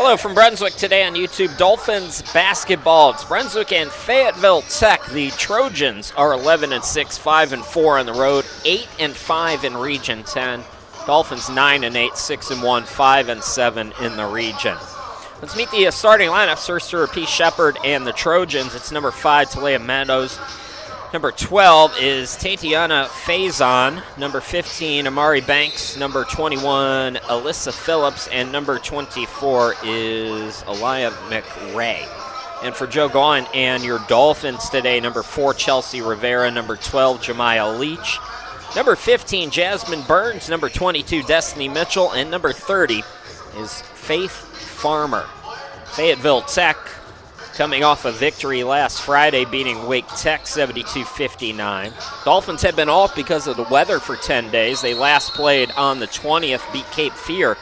Hello from Brunswick today on YouTube. Dolphins basketball. It's Brunswick and Fayetteville Tech. The Trojans are 11-6, 5-4 on the road, 8-5 in Region 10. Dolphins 9-8, 6-1, 5-7 in the region. Let's meet the starting lineups. First to P. Shepard and the Trojans. It's number 5, Talia Meadows. Number 12 is Tatiana Faison. Number 15, Amari Banks. Number 21, Alyssa Phillips. And number 24 is Aliyah McRae. And for Joe Gaughan and your Dolphins today, number 4, Chelsea Rivera. Number 12, Jemiah Leach. Number 15, Jasmine Burns. Number 22, Destiny Mitchell. And number 30 is Faith Farmer. Fayetteville Tech coming off a victory last Friday, beating Wake Tech 72-59. Dolphins had been off because of the weather for 10 days. They last played on the 20th, beat Cape Fear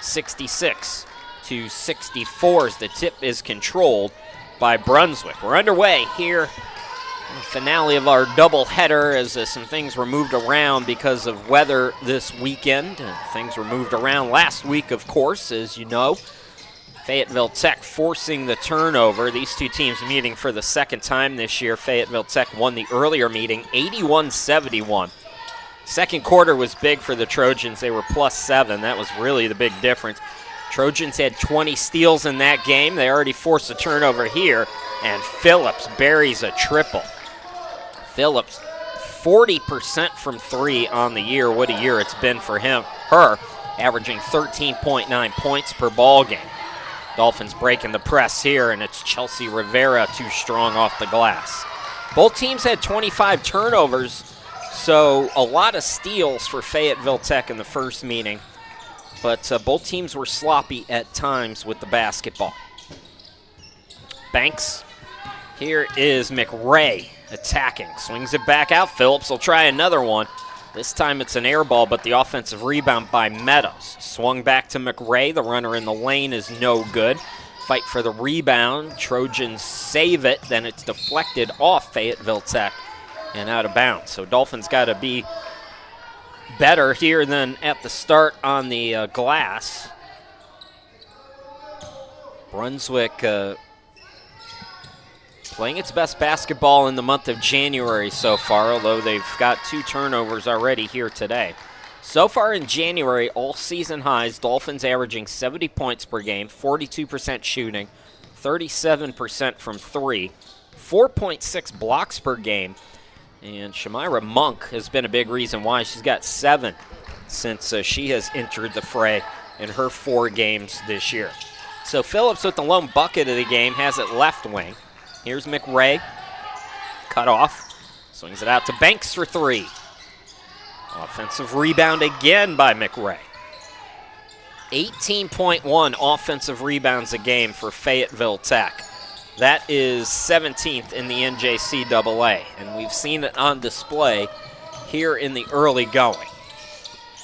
66-64 as the tip is controlled by Brunswick. We're underway here. Finale of our doubleheader as some things were moved around because of weather this weekend. Things were moved around last week, of course, as you know. Fayetteville Tech forcing the turnover. These two teams meeting for the second time this year. Fayetteville Tech won the earlier meeting 81-71. Second quarter was big for the Trojans. They were +7. That was really the big difference. Trojans had 20 steals in that game. They already forced a turnover here, and Phillips buries a triple. Phillips, 40% from 3 on the year. What a year it's been for her, averaging 13.9 points per ball game. Dolphins breaking the press here, and it's Chelsea Rivera too strong off the glass. Both teams had 25 turnovers, so a lot of steals for Fayetteville Tech in the first meeting, but both teams were sloppy at times with the basketball. Banks. Here is McRae attacking. Swings it back out. Phillips will try another one. This time it's an air ball, but the offensive rebound by Meadows. Swung back to McRae. The runner in the lane is no good. Fight for the rebound. Trojans save it. Then it's deflected off Fayetteville Tech and out of bounds. So Dolphins got to be better here than at the start on the glass. Brunswick playing its best basketball in the month of January so far, although they've got 2 turnovers already here today. So far in January, all season highs, Dolphins averaging 70 points per game, 42% shooting, 37% from 3, 4.6 blocks per game. And Shamira Monk has been a big reason why. She's got 7 since she has entered the fray in her 4 games this year. So Phillips with the lone bucket of the game has it left wing. Here's McRae, cut off, swings it out to Banks for 3. Offensive rebound again by McRae. 18.1 offensive rebounds a game for Fayetteville Tech. That is 17th in the NJCAA, and we've seen it on display here in the early going.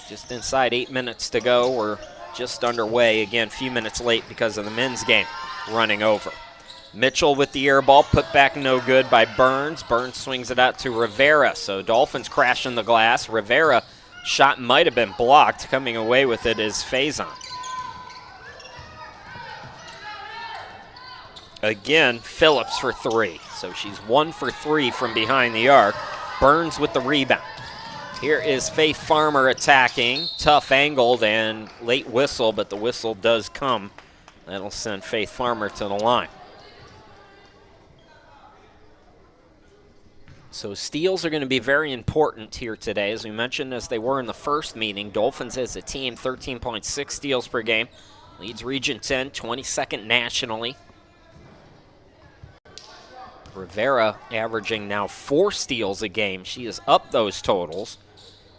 Just inside 8 minutes to go. We're just underway. Again, a few minutes late because of the men's game running over. Mitchell with the air ball, put back no good by Burns. Burns swings it out to Rivera, so Dolphins crashing the glass. Rivera shot might have been blocked. Coming away with it is Faison. Again, Phillips for 3, so she's 1 for 3 from behind the arc. Burns with the rebound. Here is Faith Farmer attacking, tough angled and late whistle, but the whistle does come. That'll send Faith Farmer to the line. So steals are going to be very important here today, as we mentioned, as they were in the first meeting. Dolphins as a team, 13.6 steals per game. Leads Region 10, 22nd nationally. Rivera averaging now 4 steals a game. She is up those totals.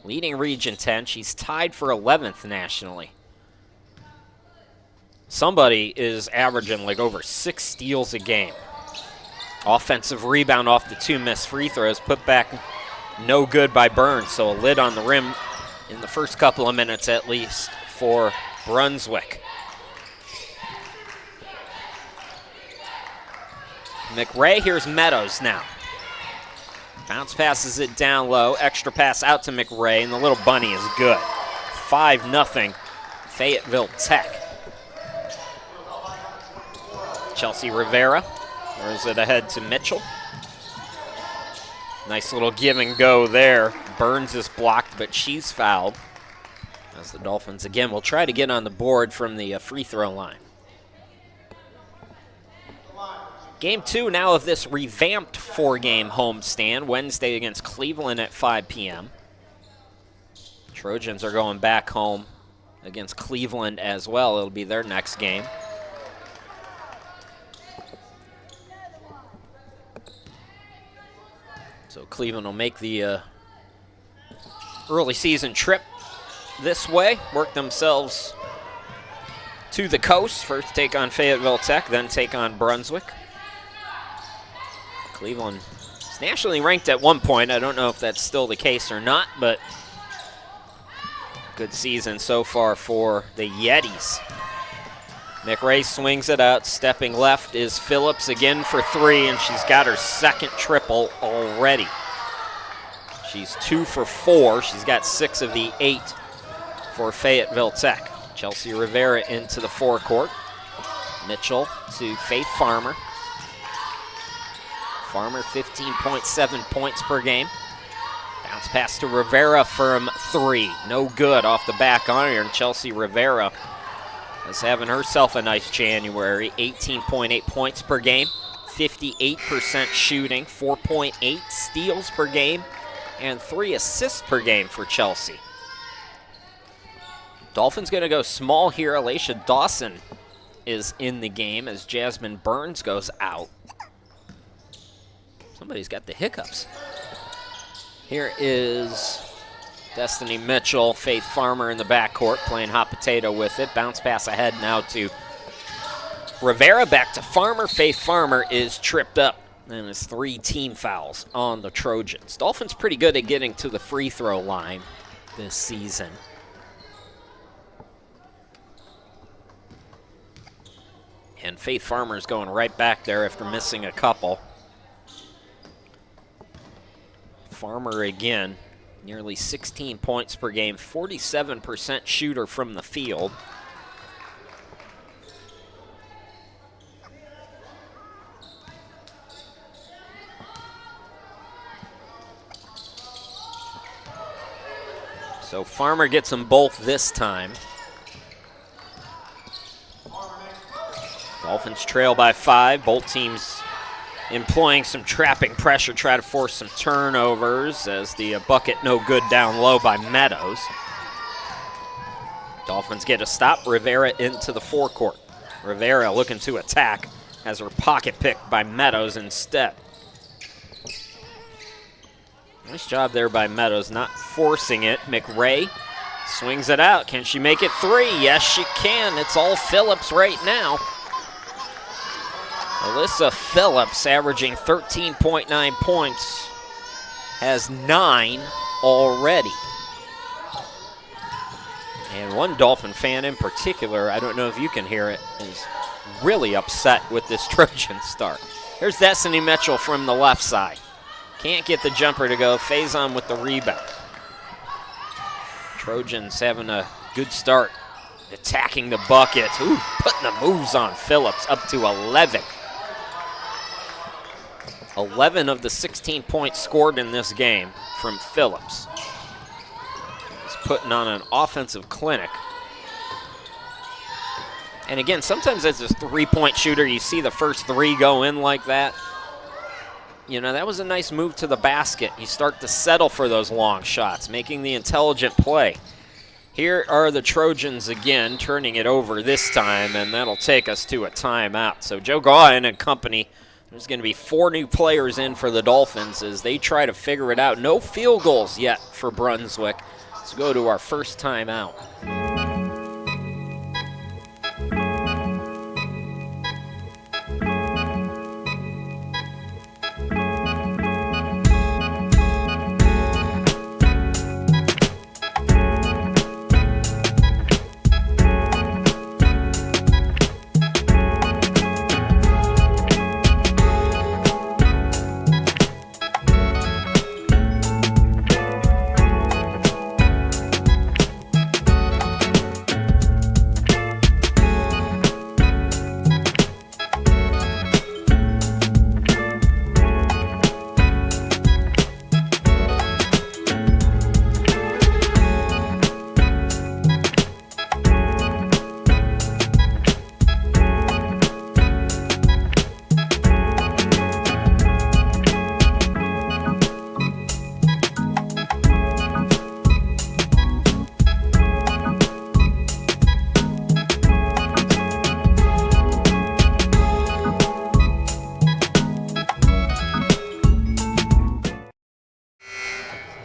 Leading Region 10, she's tied for 11th nationally. Somebody is averaging like over 6 steals a game. Offensive rebound off the 2 missed free throws, put back no good by Burns, so a lid on the rim in the first couple of minutes at least for Brunswick. McRae, here's Meadows now. Bounce passes it down low, extra pass out to McRae, and the little bunny is good. 5-0 Fayetteville Tech. Chelsea Rivera throws it ahead to Mitchell. Nice little give and go there. Burns is blocked, but she's fouled. As the Dolphins, again, will try to get on the board from the free throw line. Game 2 now of this revamped 4-game homestand, Wednesday against Cleveland at 5 p.m. Trojans are going back home against Cleveland as well. It'll be their next game. So Cleveland will make the early season trip this way, work themselves to the coast. First take on Fayetteville Tech, then take on Brunswick. Cleveland is nationally ranked at one point. I don't know if that's still the case or not, but good season so far for the Yetis. McRae swings it out. Stepping left is Phillips again for 3, and she's got her second triple already. She's 2 for 4. She's got 6 of the 8 for Fayetteville Tech. Chelsea Rivera into the forecourt. Mitchell to Faith Farmer. Farmer 15.7 points per game. Bounce pass to Rivera from 3. No good off the back iron. Chelsea Rivera is having herself a nice January. 18.8 points per game. 58% shooting. 4.8 steals per game. And 3 assists per game for Chelsea. Dolphins going to go small here. Alacia Dawson is in the game as Jasmine Burns goes out. Somebody's got the hiccups. Here is Destiny Mitchell, Faith Farmer in the backcourt, playing hot potato with it. Bounce pass ahead now to Rivera, back to Farmer. Faith Farmer is tripped up, and it's 3 team fouls on the Trojans. Dolphins pretty good at getting to the free throw line this season. And Faith Farmer's going right back there after missing a couple. Farmer again, nearly 16 points per game, 47% shooter from the field. So Farmer gets them both this time. Dolphins trail by 5. Both teams employing some trapping pressure, try to force some turnovers as the bucket no good down low by Meadows. Dolphins get a stop. Rivera into the forecourt. Rivera looking to attack, has her pocket picked by Meadows instead. Nice job there by Meadows, not forcing it. McRae swings it out. Can she make it 3? Yes, she can. It's all Phillips right now. Alyssa Phillips, averaging 13.9 points, has 9 already. And one Dolphin fan in particular, I don't know if you can hear it, is really upset with this Trojan start. Here's Destiny Mitchell from the left side. Can't get the jumper to go. Faison with the rebound. Trojans having a good start, attacking the bucket. Ooh, putting the moves on Phillips, up to 11. 11 of the 16 points scored in this game from Phillips. He's putting on an offensive clinic. And again, sometimes as a 3-point shooter, you see the first 3 go in like that. You know, that was a nice move to the basket. You start to settle for those long shots, making the intelligent play. Here are the Trojans again, turning it over this time, and that'll take us to a timeout. So Joe Gaughan and company, there's going to be 4 new players in for the Dolphins as they try to figure it out. No field goals yet for Brunswick. Let's go to our first timeout.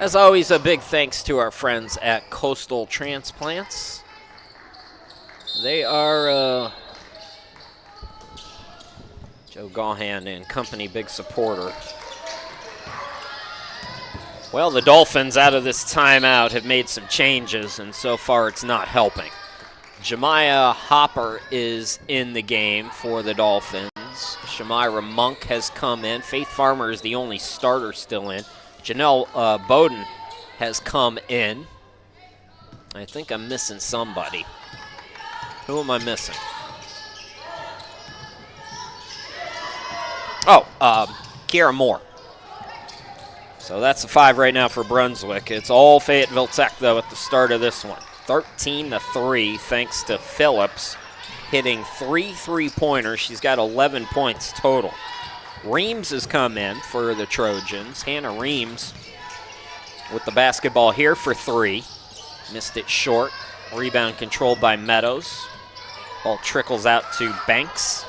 As always, a big thanks to our friends at Coastal Transplants. They are Joe Gahan and company big supporter. Well, the Dolphins out of this timeout have made some changes, and so far it's not helping. Jemiah Hopper is in the game for the Dolphins. Shamira Monk has come in. Faith Farmer is the only starter still in. Janelle Bowden has come in. I think I'm missing somebody. Who am I missing? Oh, Kiara Moore. So that's the 5 right now for Brunswick. It's all Fayetteville Tech, though, at the start of this one. 13-3, thanks to Phillips hitting 3 3-pointers. She's got 11 points total. Reams has come in for the Trojans. Hannah Reams with the basketball here for 3. Missed it short. Rebound controlled by Meadows. Ball trickles out to Banks.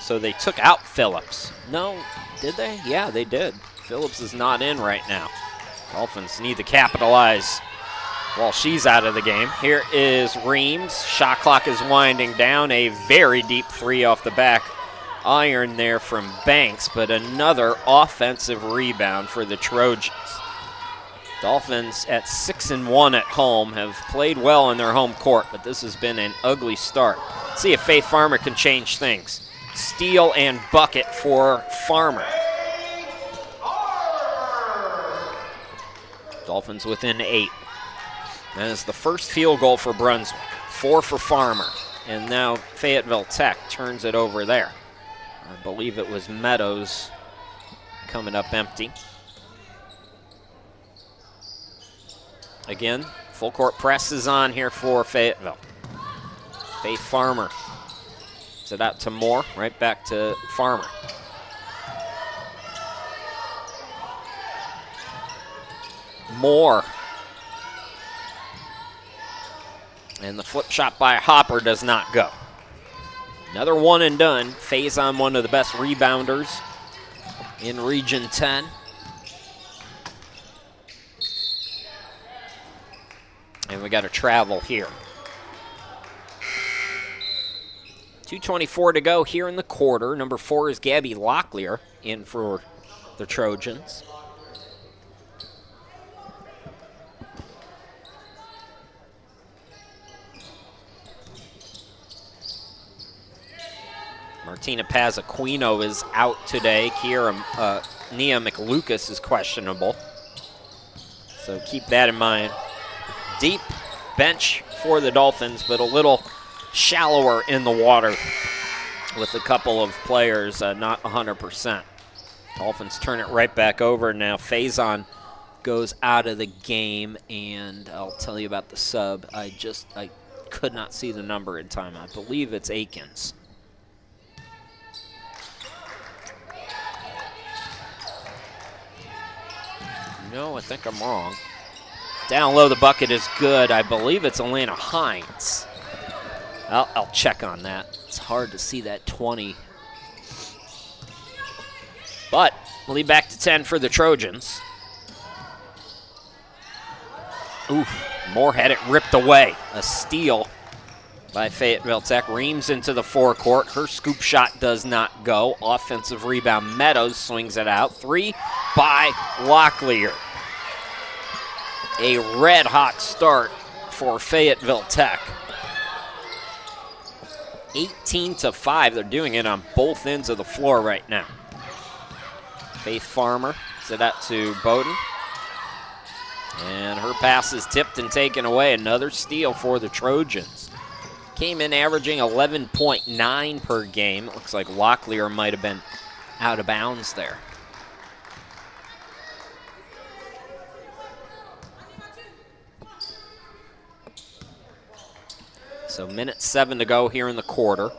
So they took out Phillips. No, did they? Yeah, they did. Phillips is not in right now. Dolphins need to capitalize while she's out of the game. Here is Reams. Shot clock is winding down. A very deep 3 off the back iron there from Banks, but another offensive rebound for the Trojans. Dolphins at 6-1 at home have played well in their home court, but this has been an ugly start. Let's see if Faith Farmer can change things. Steal and bucket for Farmer. Dolphins within 8. That is the first field goal for Brunswick. 4 for Farmer. And now Fayetteville Tech turns it over there. I believe it was Meadows coming up empty. Again, full court press is on here for Fayetteville. Faith Farmer. It out to Moore, right back to Farmer. Moore. And the flip shot by Hopper does not go. Another one and done. Faison, one of the best rebounders in Region 10. And we got a travel here. 2:24 to go here in the quarter. Number 4 is Gabby Locklear in for the Trojans. Martina Paz-Aquino is out today. Nia McLucas is questionable. So keep that in mind. Deep bench for the Dolphins, but a little shallower in the water with a couple of players not 100%. Dolphins turn it right back over now. Faison goes out of the game, and I'll tell you about the sub. I could not see the number in time. I believe it's Akins. No, I think I'm wrong. Down low, the bucket is good. I believe it's Elena Hines. I'll check on that. It's hard to see that 20. But lead back to 10 for the Trojans. Oof, Moore had it ripped away. A steal by Fayetteville Tech. Reams into the forecourt. Her scoop shot does not go. Offensive rebound. Meadows swings it out. 3 by Locklear. A red-hot start for Fayetteville Tech. 18-5. They're doing it on both ends of the floor right now. Faith Farmer set out to Bowden. And her pass is tipped and taken away. Another steal for the Trojans. Came in averaging 11.9 per game. It looks like Locklear might have been out of bounds there. So minute 7 to go here in the quarter.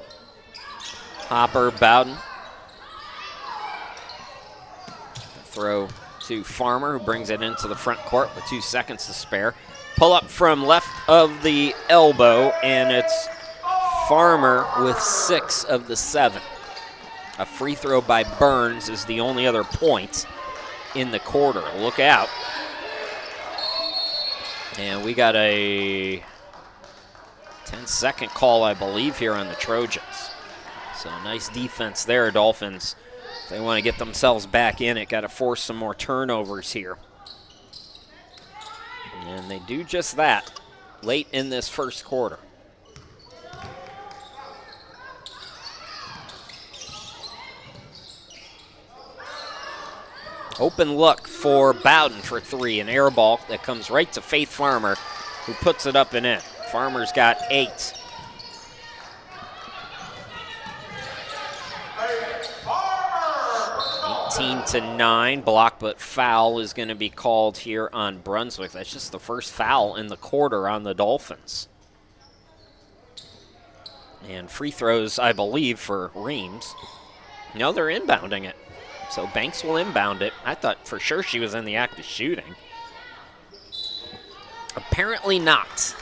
Hopper, Bowden. Throw to Farmer, who brings it into the front court with 2 seconds to spare. Pull up from left of the elbow, and it's Farmer with 6 of the 7. A free throw by Burns is the only other point in the quarter. Look out. And we got a 10-second call, I believe, here on the Trojans. So nice defense there, Dolphins. If they want to get themselves back in it, got to force some more turnovers here. And they do just that late in this first quarter. Open look for Bowden for three, an air ball that comes right to Faith Farmer, who puts it up and in. Farmer's got 8. 18-9, block but foul is going to be called here on Brunswick. That's just the first foul in the quarter on the Dolphins. And free throws, I believe, for Reams. No, they're inbounding it. So Banks will inbound it. I thought for sure she was in the act of shooting. Apparently not.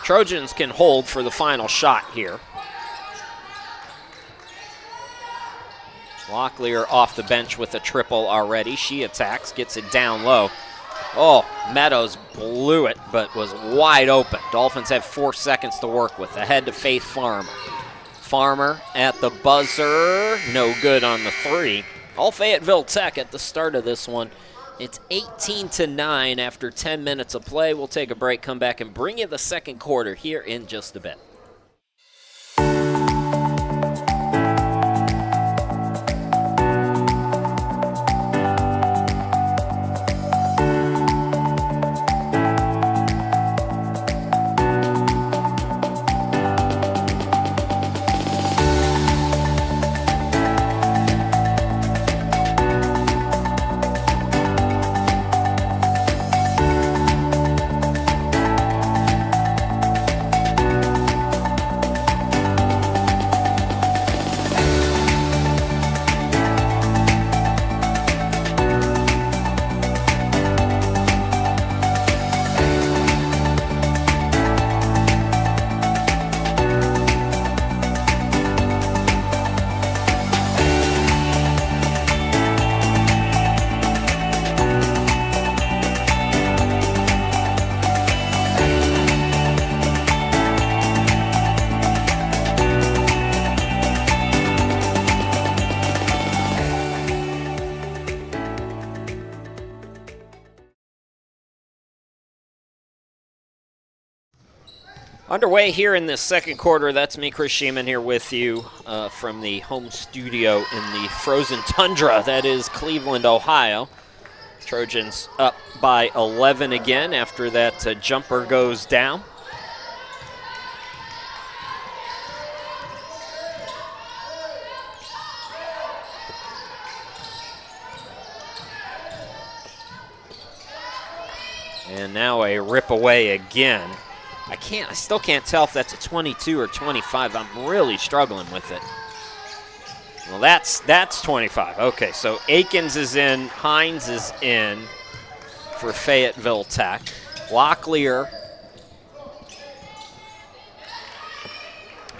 Trojans can hold for the final shot here. Locklear off the bench with a triple already. She attacks, gets it down low. Oh, Meadows blew it, but was wide open. Dolphins have 4 seconds to work with. Ahead to Faith Farmer. Farmer at the buzzer, no good on the 3. All Fayetteville Tech at the start of this one. It's 18-9 after 10 minutes of play. We'll take a break, come back, and bring you the second quarter here in just a bit. Underway here in this second quarter. That's me, Chris Sheeman, here with you from the home studio in the frozen tundra that is Cleveland, Ohio. Trojans up by 11 again after that jumper goes down. And now a rip away again. I still can't tell if that's a 22 or 25. I'm really struggling with it. Well, that's 25. Okay, so Akins is in, Hines is in for Fayetteville Tech. Locklear.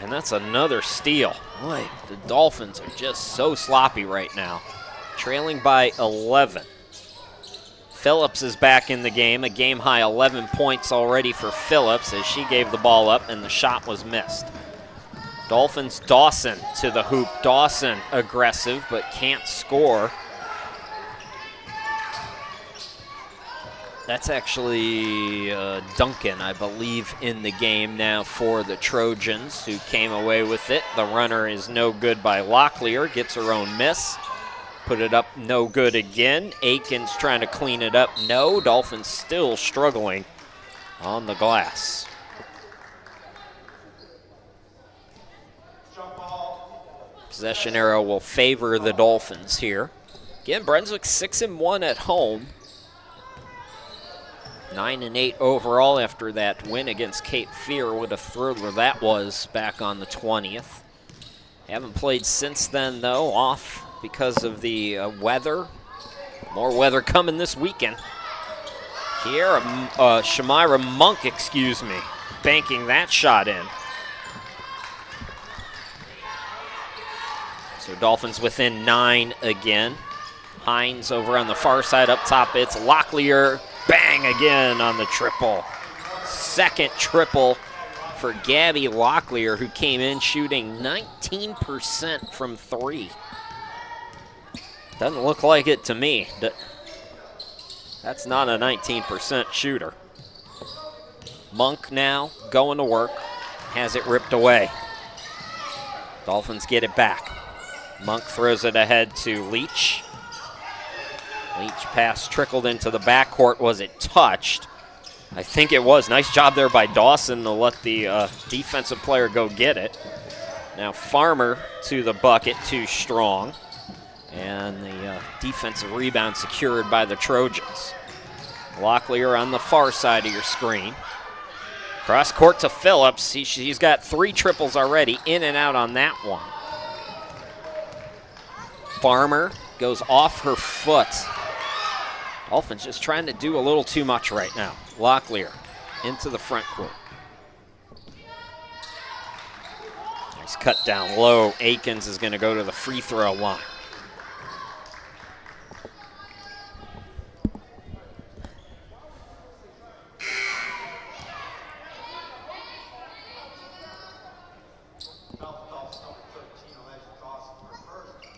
And that's another steal. Boy, the Dolphins are just so sloppy right now. Trailing by 11. Phillips is back in the game, a game-high 11 points already for Phillips as she gave the ball up and the shot was missed. Dolphins, Dawson to the hoop. Dawson aggressive but can't score. That's actually Duncan, I believe, in the game now for the Trojans, who came away with it. The runner is no good by Locklear, gets her own miss. Put it up, no good again. Akins trying to clean it up, no. Dolphins still struggling on the glass. Possession arrow will favor the Dolphins here. Again, Brunswick 6-1 at home. 9-8 overall after that win against Cape Fear. What a thriller that was back on the 20th. Haven't played since then, though, off because of the weather. More weather coming this weekend. Here, Shamira Monk, banking that shot in. So Dolphins within 9 again. Hines over on the far side up top. It's Locklear. Bang again on the triple. Second triple for Gabby Locklear, who came in shooting 19% from 3. Doesn't look like it to me. That's not a 19% shooter. Monk now going to work. Has it ripped away. Dolphins get it back. Monk throws it ahead to Leach. Leach pass trickled into the backcourt. Was it touched? I think it was. Nice job there by Dawson to let the defensive player go get it. Now Farmer to the bucket, too strong. And the defensive rebound secured by the Trojans. Locklear on the far side of your screen. Cross court to Phillips. She's got 3 triples already, in and out on that one. Farmer goes off her foot. Dolphins just trying to do a little too much right now. Locklear into the front court. Nice cut down low. Akins is going to go to the free throw line.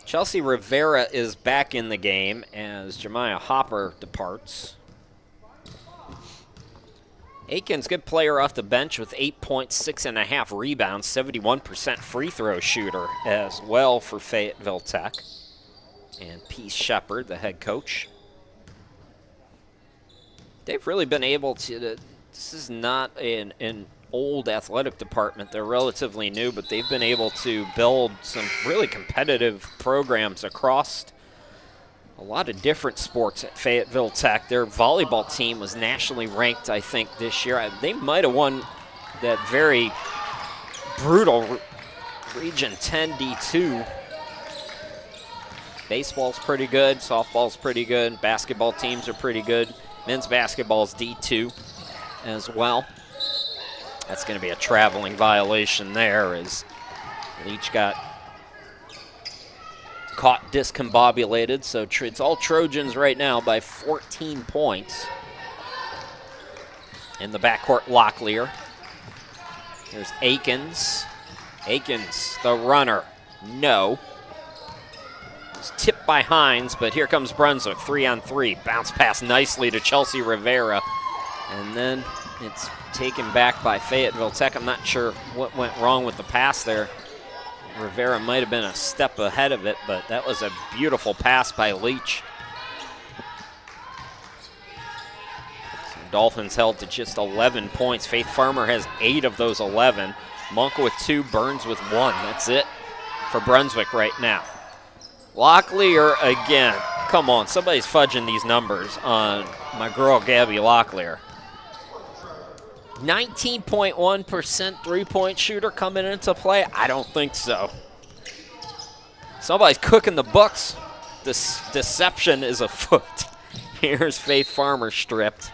Chelsea Rivera is back in the game as Jemiah Hopper departs. Akins, good player off the bench with 8 points, 6.5 rebounds, 71% free throw shooter as well for Fayetteville Tech. And Peace Shepard, the head coach. They've really been able to, this is not an old athletic department. They're relatively new, but they've been able to build some really competitive programs across a lot of different sports at Fayetteville Tech. Their volleyball team was nationally ranked, I think, this year. They might have won that very brutal Region 10 D2. Baseball's pretty good, softball's pretty good, basketball teams are pretty good. Men's basketball's D2 as well. That's going to be a traveling violation there as Leach got caught discombobulated. So it's all Trojans right now by 14 points. In the backcourt, Locklear. There's Akins. Akins, the runner. No. It's tipped by Hines, but here comes Brunswick, 3-on-3. Bounce pass nicely to Chelsea Rivera. And then it's taken back by Fayetteville Tech. I'm not sure what went wrong with the pass there. Rivera might have been a step ahead of it, but that was a beautiful pass by Leach. So Dolphins held to just 11 points. Faith Farmer has 8 of those 11. Monk with 2, Burns with 1. That's it for Brunswick right now. Locklear again. Come on, somebody's fudging these numbers on my girl Gabby Locklear. 19.1% three-point shooter coming into play? I don't think so. Somebody's cooking the books. This deception is afoot. Here's Faith Farmer stripped.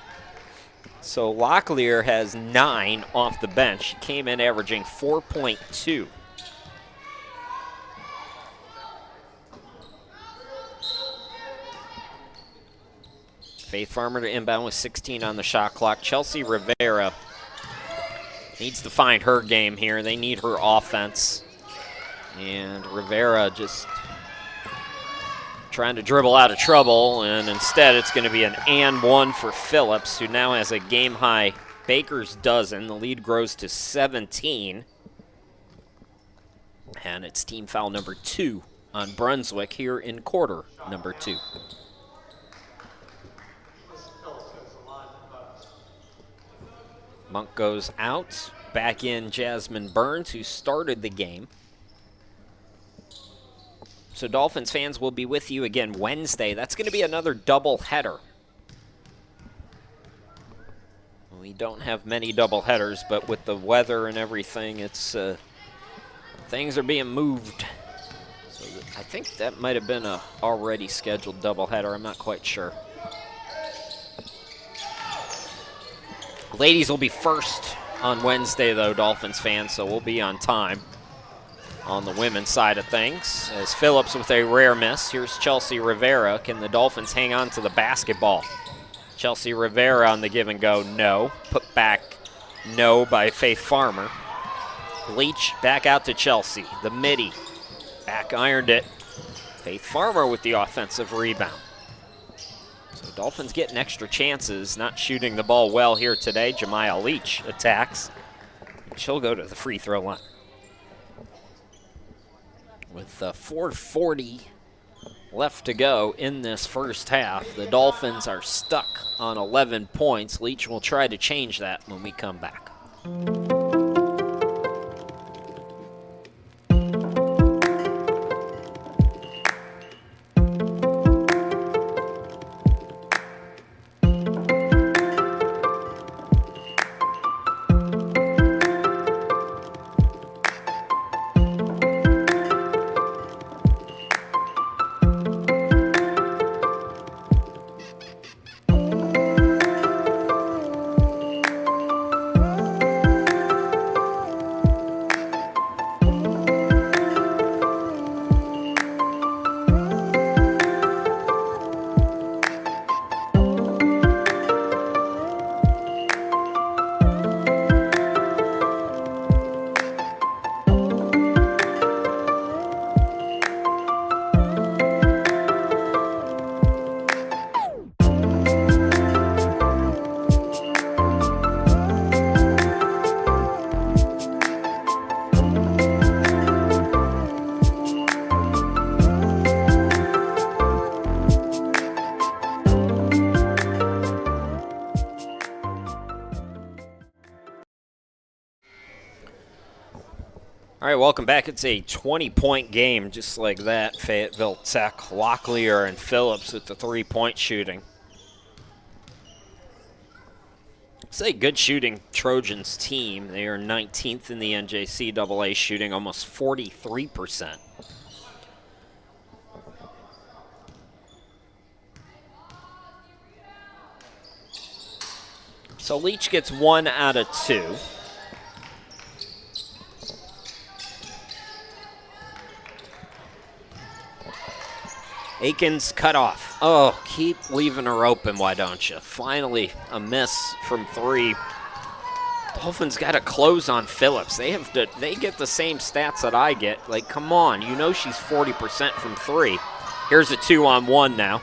So Locklear has 9 off the bench. She came in averaging 4.2. Faith Farmer to inbound with 16 on the shot clock. Chelsea Rivera needs to find her game here. They need her offense. And Rivera just trying to dribble out of trouble, and instead it's going to be an and one for Phillips, who now has a game-high Baker's dozen. The lead grows to 17. And it's team foul number 2 on Brunswick here in quarter number 2. Monk goes out. Back in Jasmine Burns, who started the game. So Dolphins fans will be with you again Wednesday. That's going to be another doubleheader. We don't have many doubleheaders, but with the weather and everything, it's things are being moved. So I think that might have been a already scheduled doubleheader. I'm not quite sure. Ladies will be first on Wednesday, though, Dolphins fans, so we'll be on time. on the women's side of things. As Phillips with a rare miss. Here's Chelsea Rivera. Can the Dolphins hang on to the basketball? Chelsea Rivera on the give and go, no. Put back, no, by Faith Farmer. Leach back out to Chelsea. The midi, back ironed it. Faith Farmer with the offensive rebound. So Dolphins getting extra chances, not shooting the ball well here today. Jemiah Leach attacks. She'll go to the free throw line. With 4:40 left to go in this first half, the Dolphins are stuck on 11 points. Leach will try to change that when we come back. All right, welcome back. It's a 20-point game, just like that. Fayetteville Tech, Locklear, and Phillips with the three-point shooting. It's a good shooting Trojans team. They are 19th in the NJCAA, shooting almost 43%. So Leach gets 1 out of 2. Aikens cut off. Oh, keep leaving her open, why don't you? Finally, a miss from 3. Dolphins got to close on Phillips. They get the same stats that I get. Like, come on, you know she's 40% from 3. Here's a 2-on-1 now.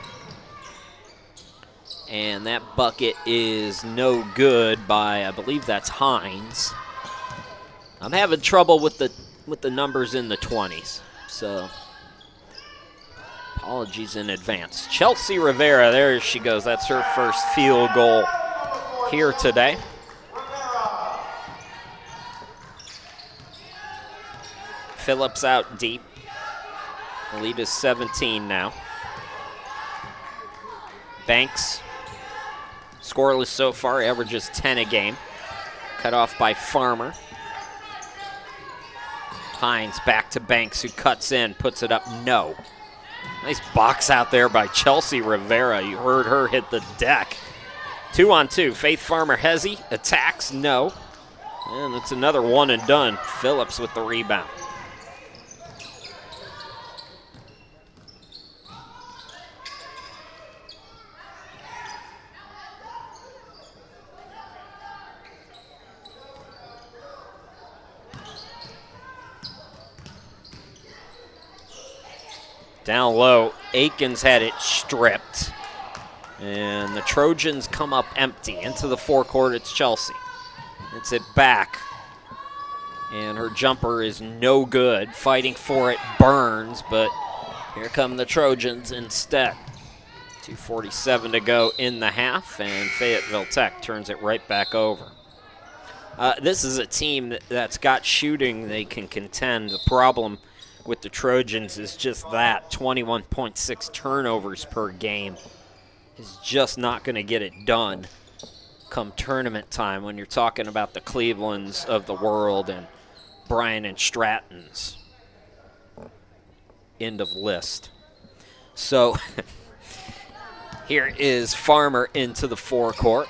And that bucket is no good by, I believe that's Hines. I'm having trouble with the numbers in the 20s, so apologies in advance. Chelsea Rivera, there she goes. That's her first field goal here today. Phillips out deep. The lead is 17 now. Banks, scoreless so far, averages 10 a game. Cut off by Farmer. Hines back to Banks, who cuts in, puts it up, no. Nice box out there by Chelsea Rivera. You heard her hit the deck. 2-on-2. Faith Farmer Hezzy attacks, no. And it's another one and done. Phillips with the rebound. Down low, Aikens had it stripped. And the Trojans come up empty. Into the forecourt, it's Chelsea. It's it back. And her jumper is no good. Fighting for it, Burns, but here come the Trojans instead. 2:47 to go in the half, and Fayetteville Tech turns it right back over. This is a team that's got shooting they can contend. The problem with the Trojans is just that 21.6 turnovers per game is just not going to get it done come tournament time when you're talking about the Clevelands of the world and Bryan and Stratton's. End of list. So here is Farmer into the forecourt.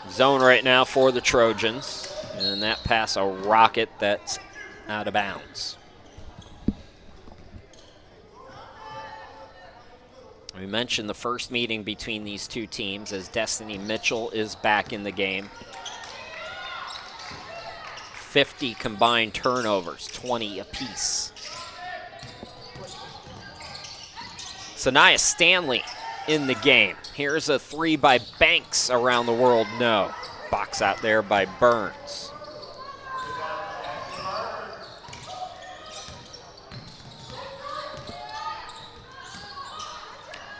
Zone right now for the Trojans. And that pass, a rocket that's out of bounds. We mentioned the first meeting between these two teams as Destiny Mitchell is back in the game. 50 combined turnovers, 20 apiece. Sanaya Stanley in the game. Here's a three by Banks, around the world, no. Box out there by Burns.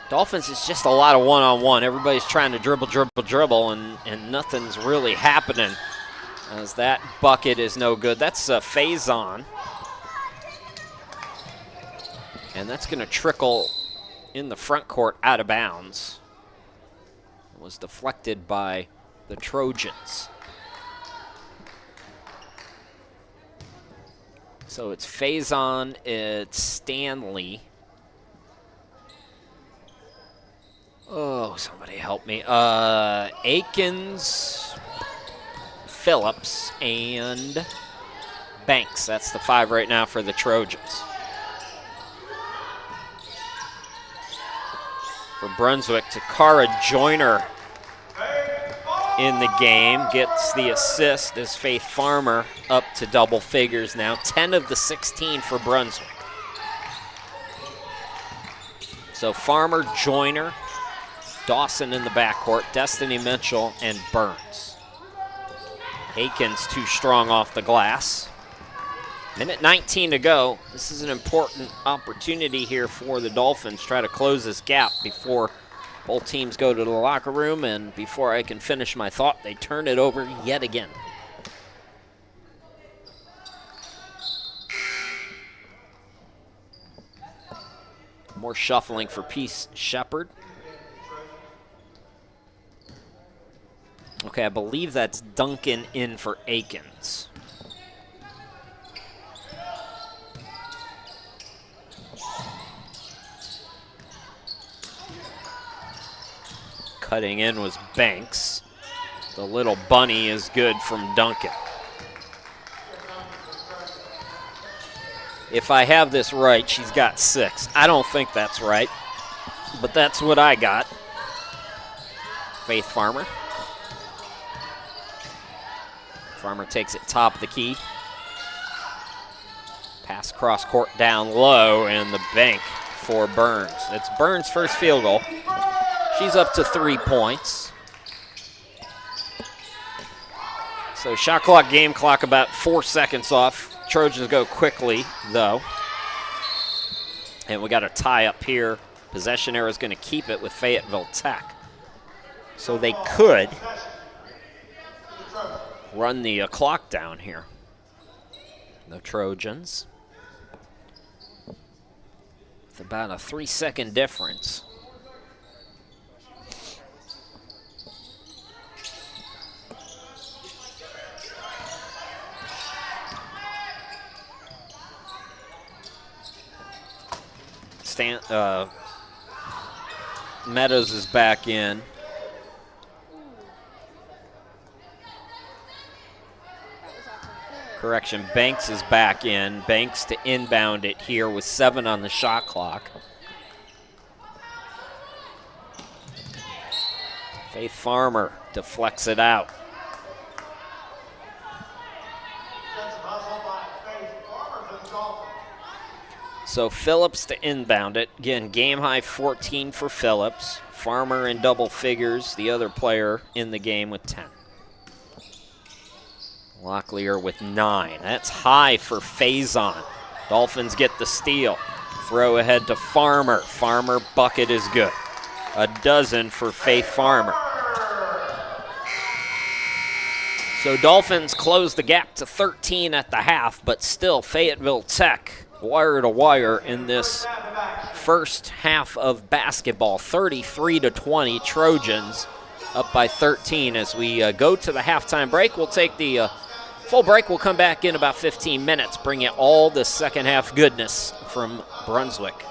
Dolphins is just a lot of one-on-one. Everybody's trying to dribble, and nothing's really happening as that bucket is no good. That's Faison. And that's going to trickle in the front court out of bounds. It was deflected by the Trojans. So it's Faison, it's Stanley. Oh, somebody help me. Akins, Phillips, and Banks. That's the five right now for the Trojans. For Brunswick, Takara Joyner in the game. Gets the assist as Faith Farmer up to double figures now. 10 of the 16 for Brunswick. So Farmer, Joyner, Dawson in the backcourt, Destiny Mitchell, and Burns. Akins too strong off the glass. Minute 19 to go. This is an important opportunity here for the Dolphins. Try to close this gap before both teams go to the locker room, and before I can finish my thought, they turn it over yet again. More shuffling for Peace Shepard. Okay, I believe that's Duncan in for Akins. Cutting in was Banks. The little bunny is good from Duncan. If I have this right, she's got 6. I don't think that's right, but that's what I got. Faith Farmer. Farmer takes it top of the key. Pass cross court down low, and the bank for Burns. It's Burns' first field goal. She's up to 3 points. So shot clock, game clock about 4 seconds off. Trojans go quickly, though. And we got a tie up here. Possession arrow is going to keep it with Fayetteville Tech. So they could run the clock down here. The Trojans. With about a 3-second difference. Meadows is back in. Correction, Banks is back in. Banks to inbound it here with 7 on the shot clock. Faith Farmer deflects it out. So Phillips to inbound it. Again, game high 14 for Phillips. Farmer in double figures, the other player in the game with 10. Locklear with 9. That's high for Faison. Dolphins get the steal. Throw ahead to Farmer. Farmer bucket is good. A dozen for Faith Farmer. So Dolphins close the gap to 13 at the half, but still Fayetteville Tech wire to wire in this first half of basketball. 33-20, Trojans up by 13 as we go to the halftime break. We'll take the full break. We'll come back in about 15 minutes, bring you all the second half goodness from Brunswick.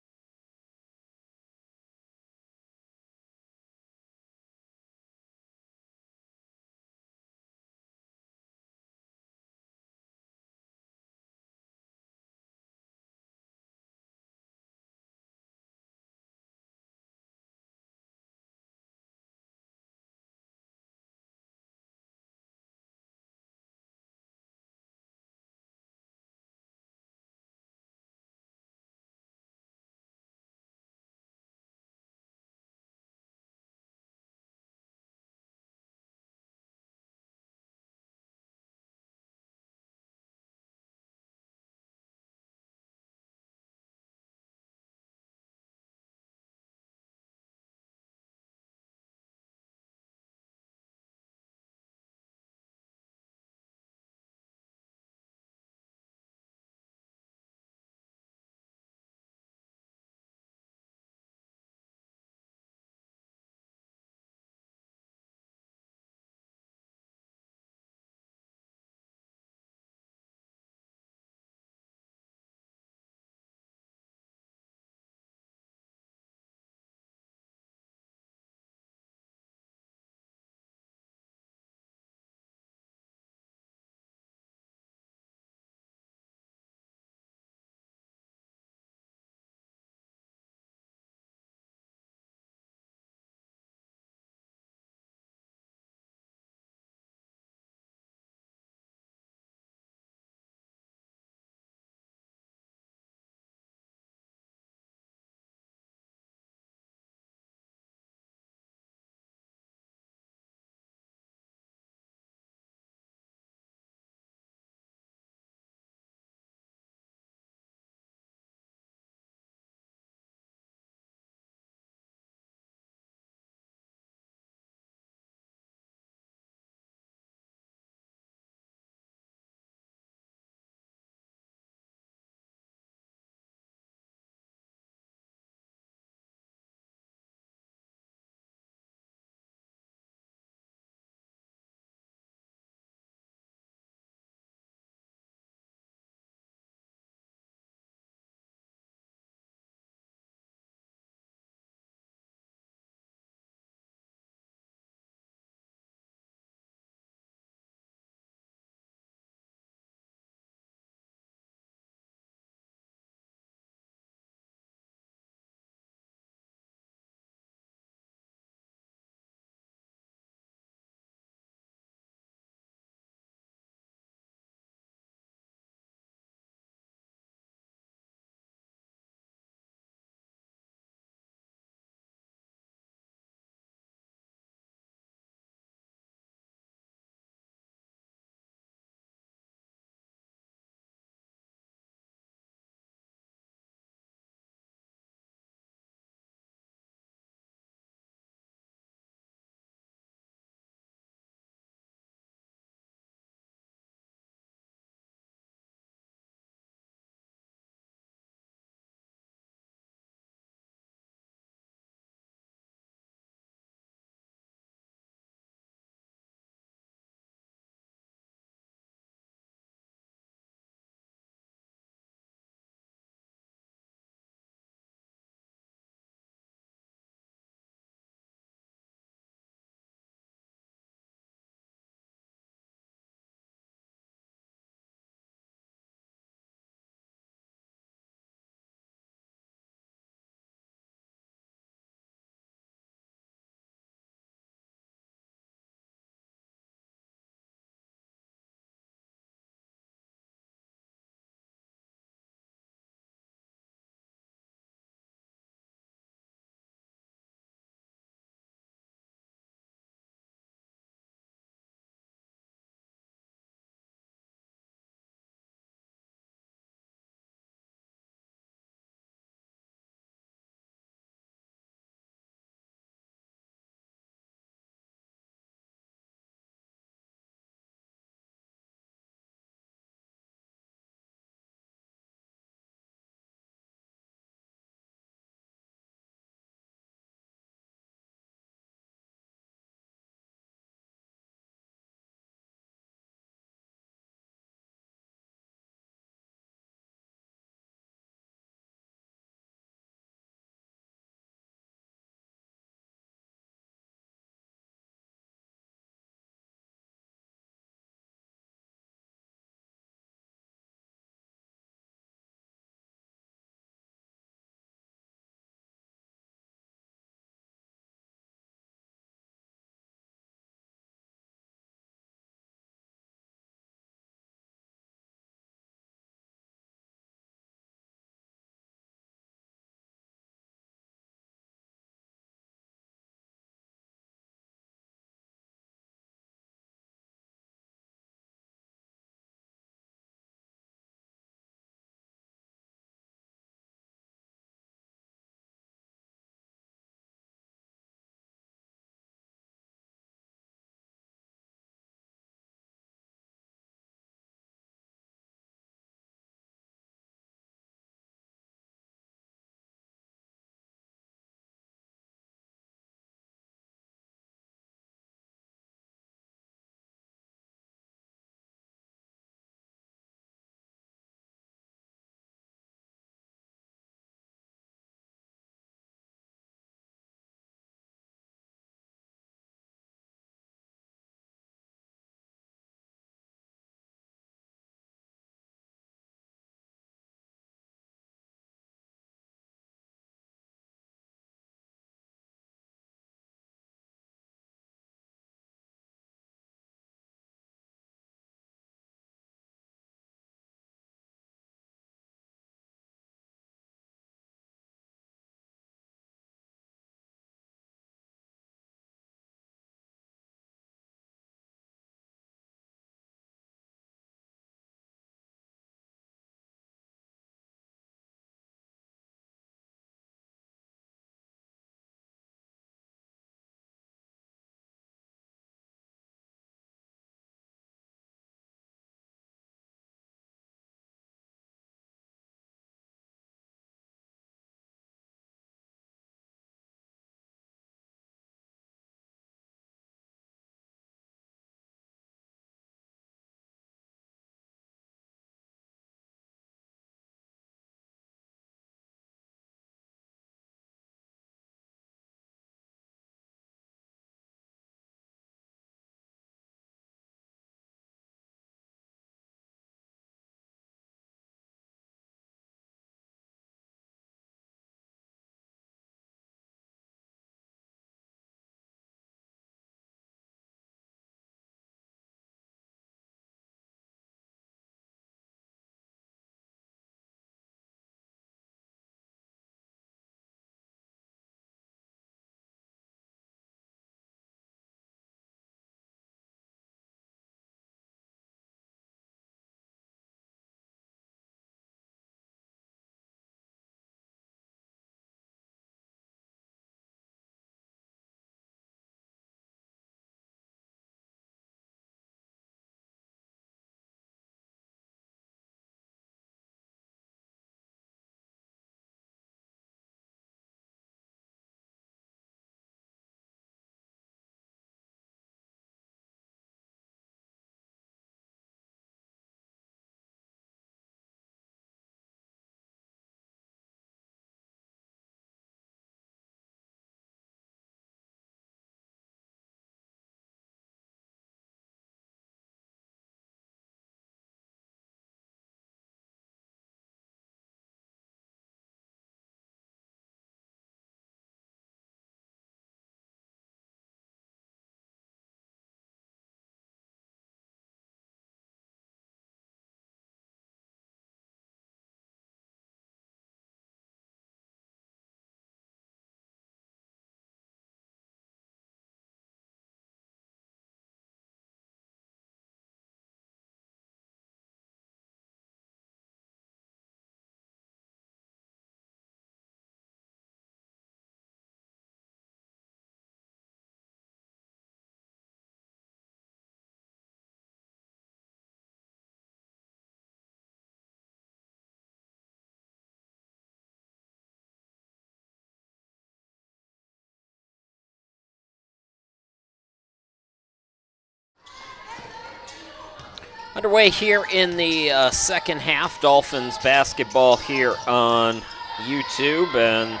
Underway here in the second half. Dolphins basketball here on YouTube, and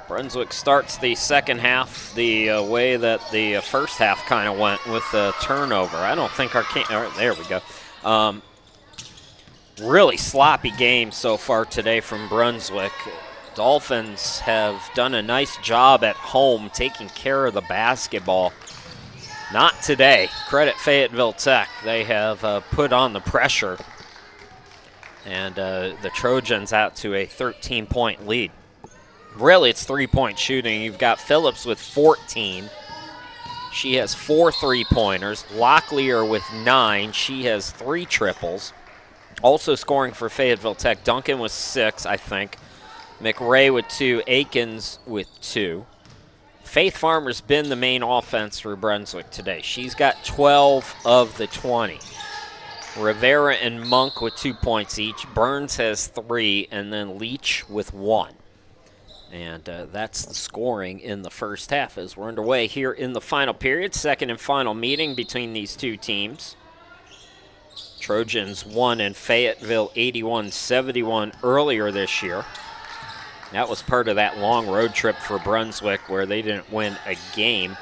Brunswick starts the second half the way that the first half kind of went with a turnover. I don't think our all right, there we go. Really sloppy game so far today from Brunswick. Dolphins have done a nice job at home taking care of the basketball. Not today. Credit Fayetteville Tech. They have put on the pressure. And the Trojans out to a 13-point lead. Really, it's three-point shooting. You've got Phillips with 14. She has 4 3-pointers. Locklear with 9. She has 3 triples. Also scoring for Fayetteville Tech, Duncan with 6, I think. McRae with 2. Akins with 2. Faith Farmer's been the main offense for Brunswick today. She's got 12 of the 20. Rivera and Monk with 2 points each. Burns has 3, and then Leach with 1. And that's the scoring in the first half as we're underway here in the final period. Second and final meeting between these two teams. Trojans won in Fayetteville 81-71 earlier this year. That was part of that long road trip for Brunswick where they didn't win a game.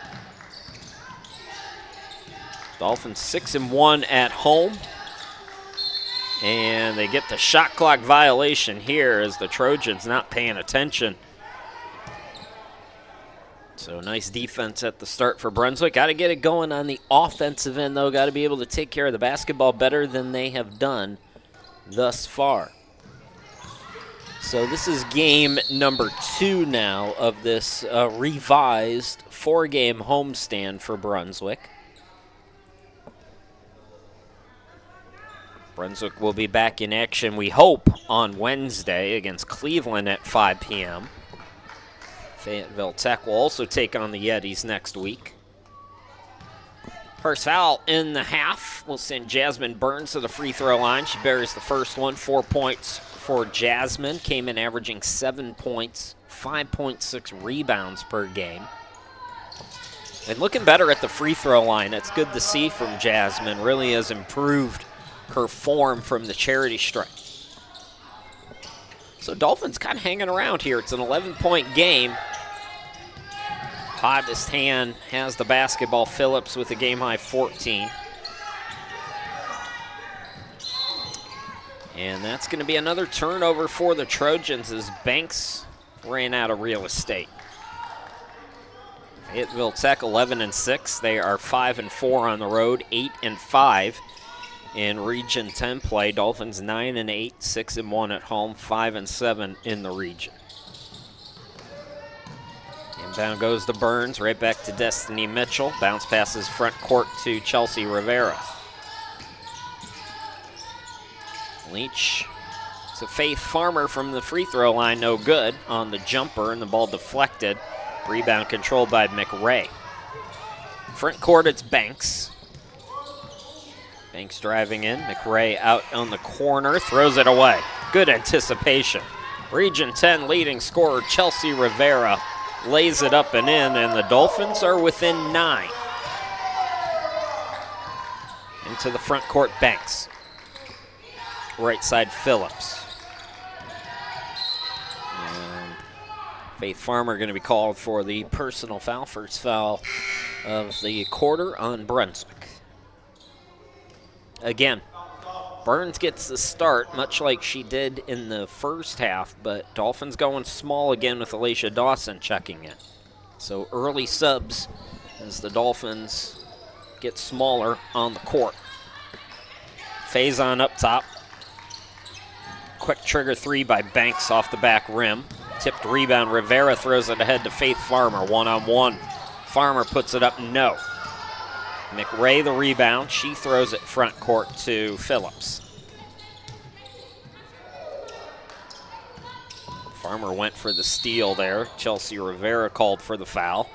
Dolphins 6-1 at home. And they get the shot clock violation here as the Trojans not paying attention. So nice defense at the start for Brunswick. Got to get it going on the offensive end, though. Got to be able to take care of the basketball better than they have done thus far. So this is game number 2 now of this revised 4-game homestand for Brunswick. Brunswick will be back in action, we hope, on Wednesday against Cleveland at 5 p.m. Fayetteville Tech will also take on the Yetis next week. First foul in the half will send Jasmine Burns to the free throw line. She buries the first one. 4 points for Jasmine. Came in averaging 7 points, 5.6 rebounds per game. And looking better at the free throw line. That's good to see from Jasmine. Really has improved her form from the charity stripe. So Dolphins kind of hanging around here. It's an 11-point game. Hottest hand has the basketball. Phillips with a game-high 14. And that's going to be another turnover for the Trojans as Banks ran out of real estate. Fayetteville Tech 11-6. They are 5-4 on the road, 8-5 in Region 10 play. Dolphins 9-8, 6-1 at home, 5-7 in the region. Inbound goes to Burns, right back to Destiny Mitchell. Bounce passes front court to Chelsea Rivera. Leach to Faith Farmer from the free throw line, no good on the jumper, and the ball deflected. Rebound controlled by McRae. Front court, it's Banks. Banks driving in, McRae out on the corner, throws it away. Good anticipation. Region 10 leading scorer Chelsea Rivera lays it up and in, and the Dolphins are within 9. Into the front court, Banks. Right side, Phillips. And Faith Farmer going to be called for the personal foul, first foul of the quarter on Brunswick. Again, Burns gets the start, much like she did in the first half, but Dolphins going small again with Alicia Dawson checking in. So early subs as the Dolphins get smaller on the court. Faison up top. Quick trigger 3 by Banks off the back rim. Tipped rebound, Rivera throws it ahead to Faith Farmer, one-on-one. Farmer puts it up, no. McRae the rebound. She throws it front court to Phillips. Farmer went for the steal there. Chelsea Rivera called for the foul.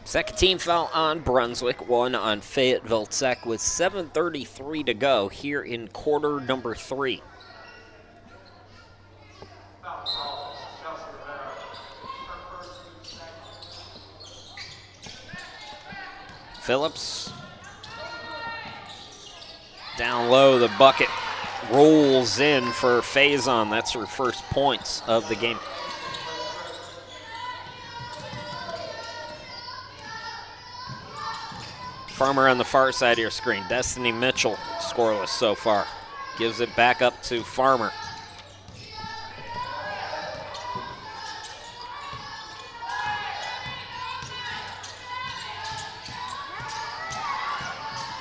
Second team foul on Brunswick, one on Fayetteville Tech with 7:33 to go here in quarter number 3. Phillips Down low, the bucket rolls in for Fayetteville. That's her first points of the game. Farmer on the far side of your screen. Destiny Mitchell scoreless so far. Gives it back up to Farmer.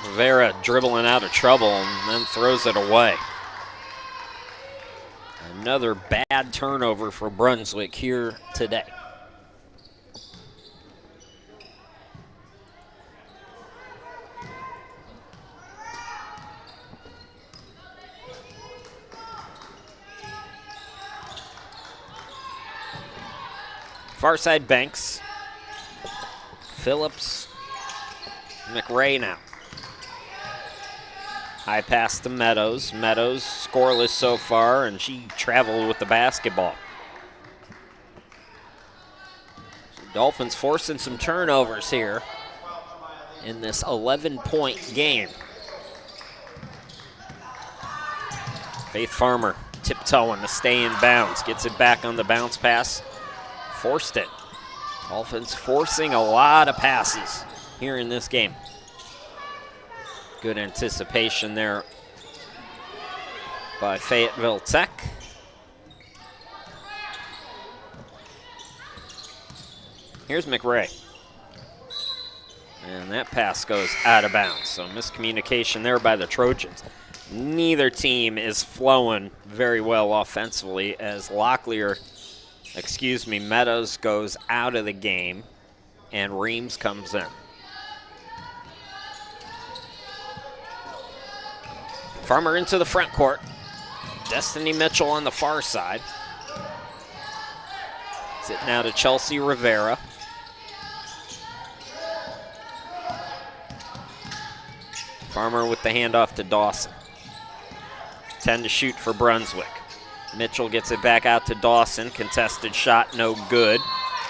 Rivera dribbling out of trouble and then throws it away. Another bad turnover for Brunswick here today. Far side Banks, Phillips, McRae now. High pass to Meadows. Meadows scoreless so far, and she traveled with the basketball. So Dolphins forcing some turnovers here in this 11-point game. Faith Farmer tiptoeing to stay in bounds. Gets it back on the bounce pass. Forced it. Dolphins forcing a lot of passes here in this game. Good anticipation there by Fayetteville Tech. Here's McRae. And that pass goes out of bounds. So miscommunication there by the Trojans. Neither team is flowing very well offensively as Meadows goes out of the game and Reams comes in. Farmer into the front court. Destiny Mitchell on the far side. It's it now to Chelsea Rivera. Farmer with the handoff to Dawson. 10 to shoot for Brunswick. Mitchell gets it back out to Dawson. Contested shot, no good.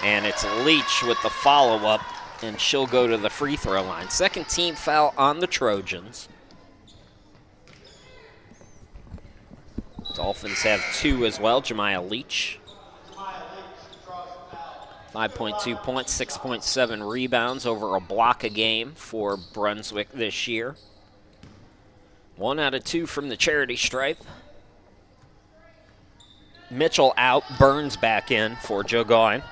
And it's Leach with the follow-up, and she'll go to the free throw line. Second team foul on the Trojans. Dolphins have 2 as well. Jemiah Leach. 5.2 points, 6.7 rebounds, over a block a game for Brunswick this year. 1 out of 2 from the charity stripe. Mitchell out, Burns back in for Joe Goin.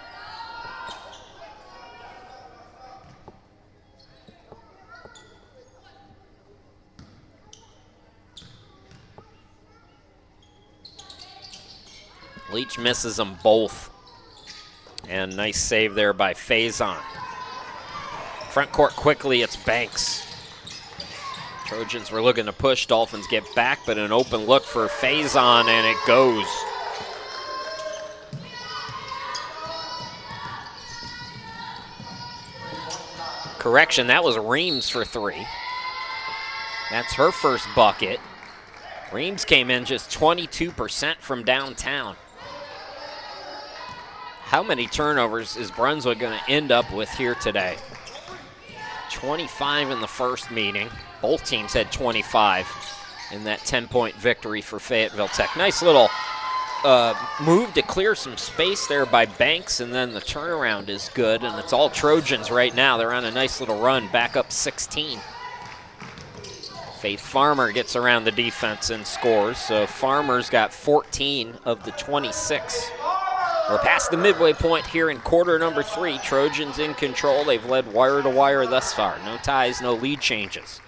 Leach misses them both. And nice save there by Faison. Front court quickly, it's Banks. Trojans were looking to push, Dolphins get back, but an open look for Faison, and it goes. Correction, that was Reams for 3. That's her first bucket. Reams came in just 22% from downtown. How many turnovers is Brunswick going to end up with here today? 25 in the first meeting. Both teams had 25 in that 10-point victory for Fayetteville Tech. Nice little move to clear some space there by Banks, and then the turnaround is good, and it's all Trojans right now. They're on a nice little run, back up 16. Faith Farmer gets around the defense and scores, so Farmer's got 14 of the 26. We're past the midway point here in quarter number 3. Trojans in control. They've led wire to wire thus far. No ties, no lead changes.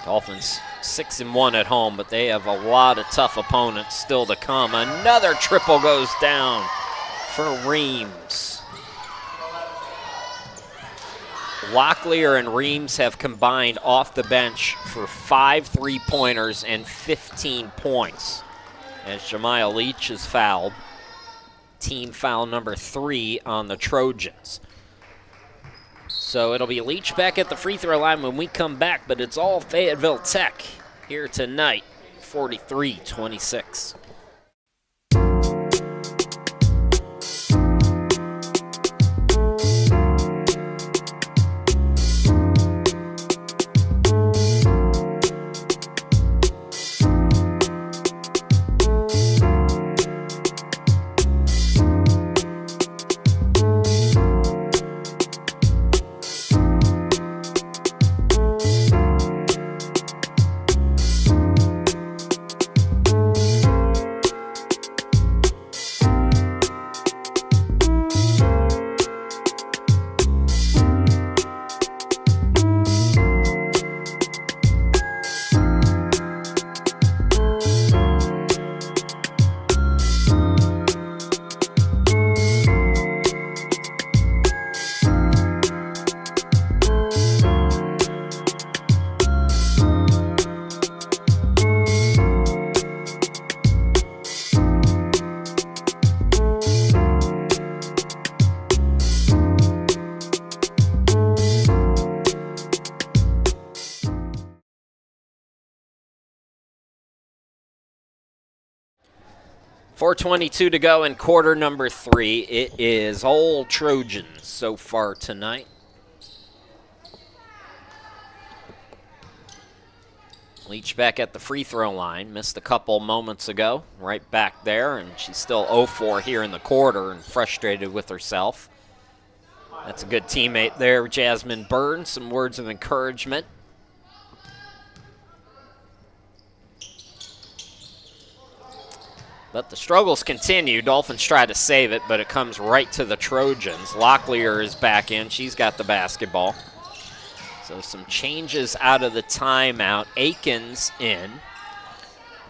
Dolphins 6-1 at home, but they have a lot of tough opponents still to come. Another triple goes down for Reams. Locklear and Reams have combined off the bench for 5 3-pointers and 15 points. As Jemiah Leach is fouled. Team foul number 3 on the Trojans. So it'll be Leach back at the free throw line when we come back, but it's all Fayetteville Tech here tonight, 43-26. 4:22 to go in quarter number 3. It is all Trojans so far tonight. Leach back at the free throw line. Missed a couple moments ago. Right back there, and she's still 0-4 here in the quarter and frustrated with herself. That's a good teammate there, Jasmine Burns. Some words of encouragement. But the struggles continue. Dolphins try to save it, but it comes right to the Trojans. Locklear is back in. She's got the basketball. So some changes out of the timeout. Aikens in.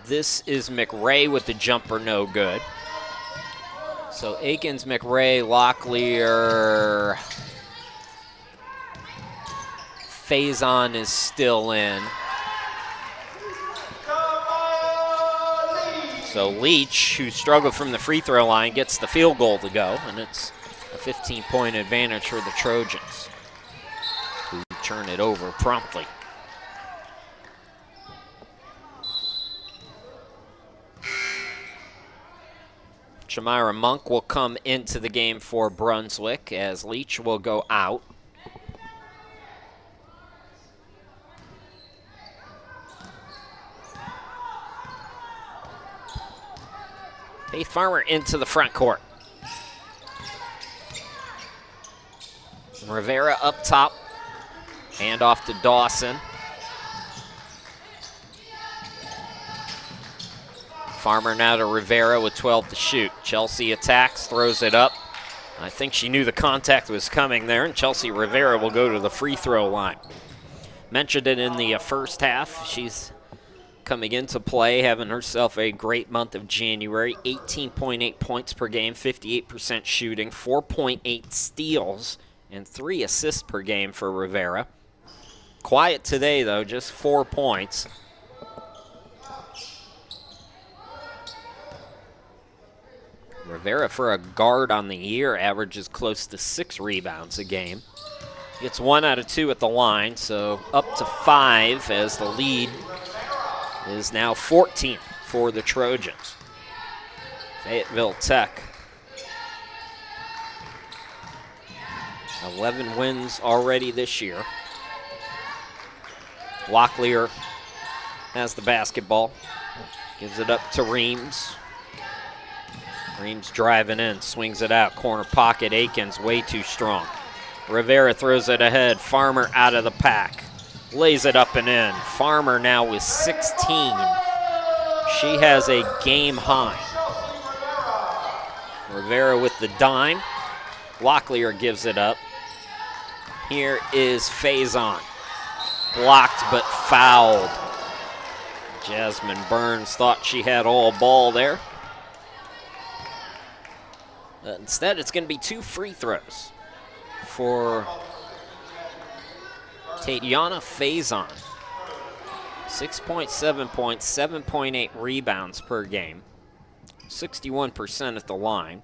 This is McRae with the jumper, no good. So Aikens, McRae, Locklear. Faison is still in. So Leach, who struggled from the free throw line, gets the field goal to go, and it's a 15-point advantage for the Trojans, who turn it over promptly. Shamira Monk will come into the game for Brunswick as Leach will go out. Faith Farmer into the front court. Rivera up top. Hand off to Dawson. Farmer now to Rivera with 12 to shoot. Chelsea attacks, throws it up. I think she knew the contact was coming there, and Chelsea Rivera will go to the free throw line. Mentioned it in the first half. She's coming into play, having herself a great month of January. 18.8 points per game, 58% shooting, 4.8 steals, and 3 assists per game for Rivera. Quiet today, though, just 4 points. Rivera, for a guard on the year, averages close to 6 rebounds a game. Gets 1 out of 2 at the line, so up to 5 as the lead is now 14 for the Trojans. Fayetteville Tech, 11 wins already this year. Locklear has the basketball, gives it up to Reams. Reams driving in, swings it out, corner pocket, Aikens way too strong. Rivera throws it ahead, Farmer out of the pack. Lays it up and in. Farmer now with 16. She has a game high. Rivera with the dime. Locklear gives it up. Here is Faison. Blocked but fouled. Jasmine Burns thought she had all ball there. Instead, it's going to be 2 free throws for Tatiana Faison. 6.7 points, 7.8 rebounds per game, 61% at the line,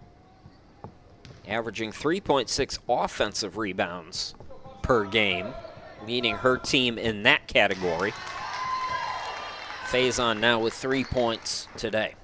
averaging 3.6 offensive rebounds per game, leading her team in that category. Faison now with 3 points today.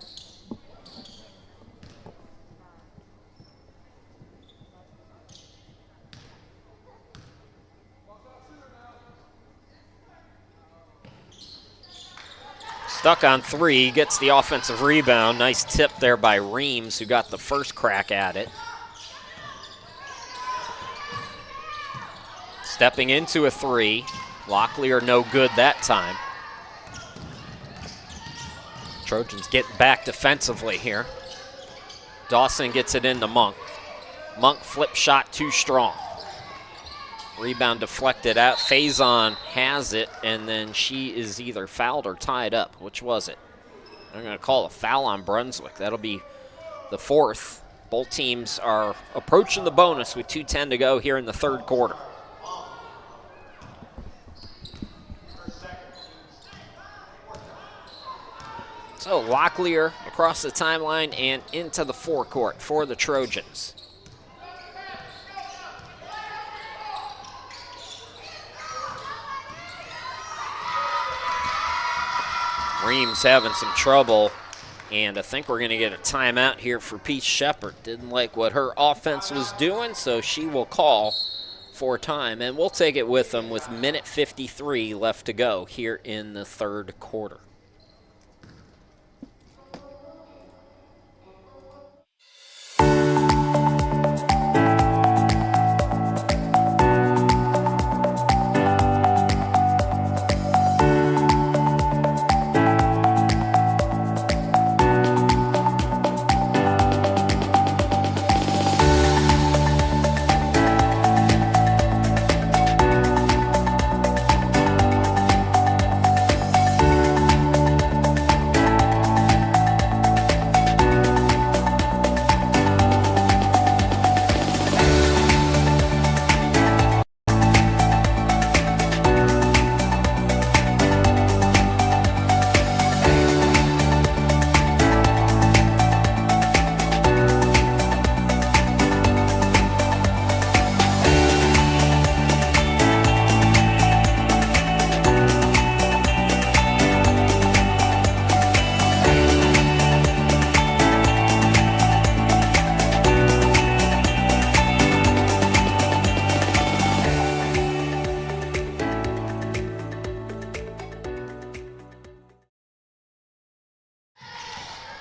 Stuck on 3, gets the offensive rebound. Nice tip there by Reams, who got the first crack at it. Stepping into a 3. Locklear no good that time. Trojans get back defensively here. Dawson gets it into Monk. Monk flip shot too strong. Rebound deflected out. Faison has it, and then she is either fouled or tied up. Which was it? I'm going to call a foul on Brunswick. That'll be the 4th. Both teams are approaching the bonus with 2:10 to go here in the 3rd quarter. So Locklear across the timeline and into the forecourt for the Trojans. Reams having some trouble And I think we're going to get a timeout here for Peace Shepherd. Didn't like what her offense was doing, so she will call for time. And we'll take it with them with minute 53 left to go here in the third quarter.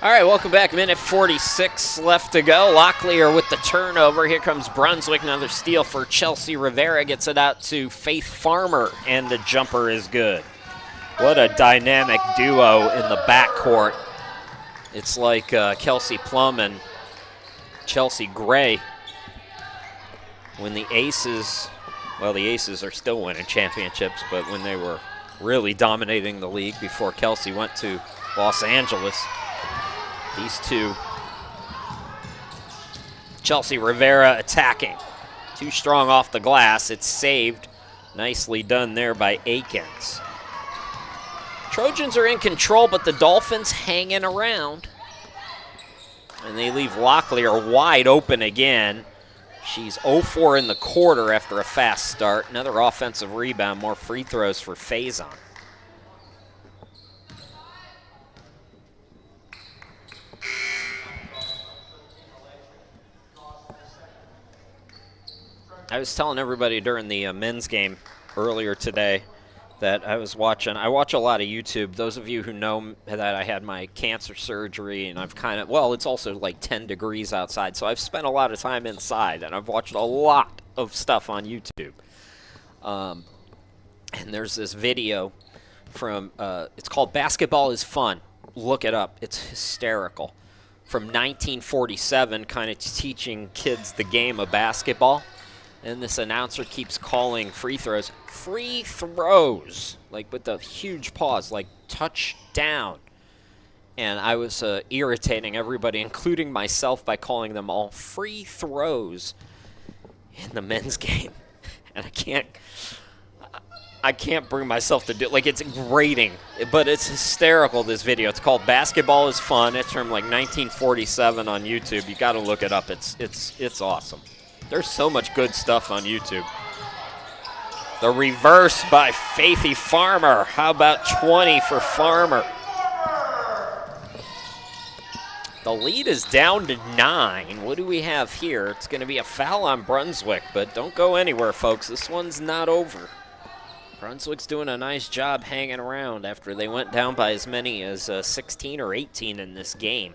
All right, welcome back. Minute 46 left to go. Locklear with the turnover. Here comes Brunswick. Another steal for Chelsea Rivera. Gets it out to Faith Farmer, and the jumper is good. What a dynamic duo in the backcourt. It's like Kelsey Plum and Chelsea Gray. When the Aces, well, the Aces are still winning championships, but when they were really dominating the league before Kelsey went to Los Angeles, these two, Chelsea Rivera attacking. Too strong off the glass. It's saved. Nicely done there by Akins. Trojans are in control, but the Dolphins hanging around. And they leave Locklear wide open again. She's 0-4 in the quarter after a fast start. Another offensive rebound, more free throws for Faison. I was telling everybody during the men's game earlier today that I watch a lot of YouTube. Those of you who know that I had my cancer surgery, and I've kind of, well, it's also like 10 degrees outside, so I've spent a lot of time inside, and I've watched a lot of stuff on YouTube. And there's this video from, it's called Basketball is Fun. Look it up. It's hysterical. From 1947, kind of teaching kids the game of basketball. And this announcer keeps calling free throws. Free throws! Like with a huge pause, like touchdown. And I was irritating everybody, including myself, by calling them all free throws in the men's game. And I can't bring myself to do it. Like, it's grating, but it's hysterical, this video. It's called Basketball is Fun. It's from like 1947 on YouTube. You got to look it up. It's awesome. There's so much good stuff on YouTube. The reverse by Faithy Farmer. How about 20 for Farmer? The lead is down to 9. What do we have here? It's going to be a foul on Brunswick, but don't go anywhere, folks. This one's not over. Brunswick's doing a nice job hanging around after they went down by as many as 16 or 18 in this game.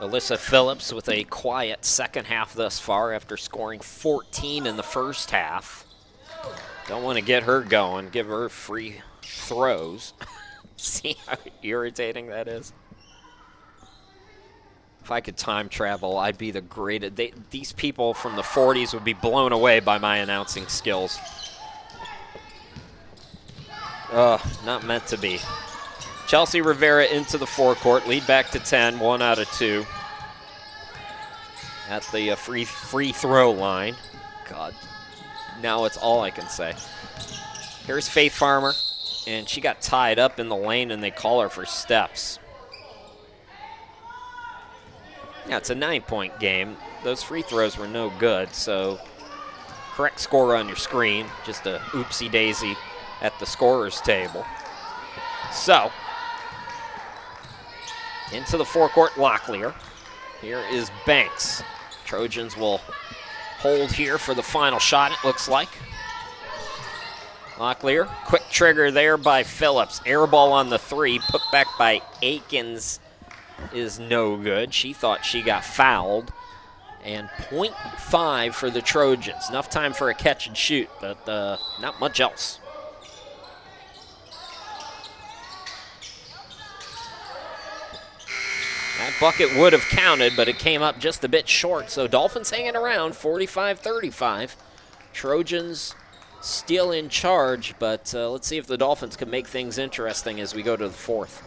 Alyssa Phillips with a quiet second half thus far after scoring 14 in the first half. Don't want to get her going. Give her free throws. See how irritating that is? If I could time travel, I'd be the greatest. These people from the 40s would be blown away by my announcing skills. Not meant to be. Chelsea Rivera into the forecourt, lead back to 10, 1 out of 2. At the free throw line. God, now it's all I can say. Here's Faith Farmer, and she got tied up in the lane, and they call her for steps. Yeah, it's a 9-point game. Those free throws were no good, so correct score on your screen. Just a oopsie-daisy at the scorer's table. So, into the forecourt, Locklear. Here is Banks. Trojans will hold here for the final shot, it looks like. Locklear, quick trigger there by Phillips. Air ball on the three, put back by Akins is no good. She thought she got fouled. And .5 for the Trojans. Enough time for a catch and shoot, but not much else. That bucket would have counted, but it came up just a bit short. So Dolphins hanging around, 45-35. Trojans still in charge, but let's see if the Dolphins can make things interesting as we go to the fourth.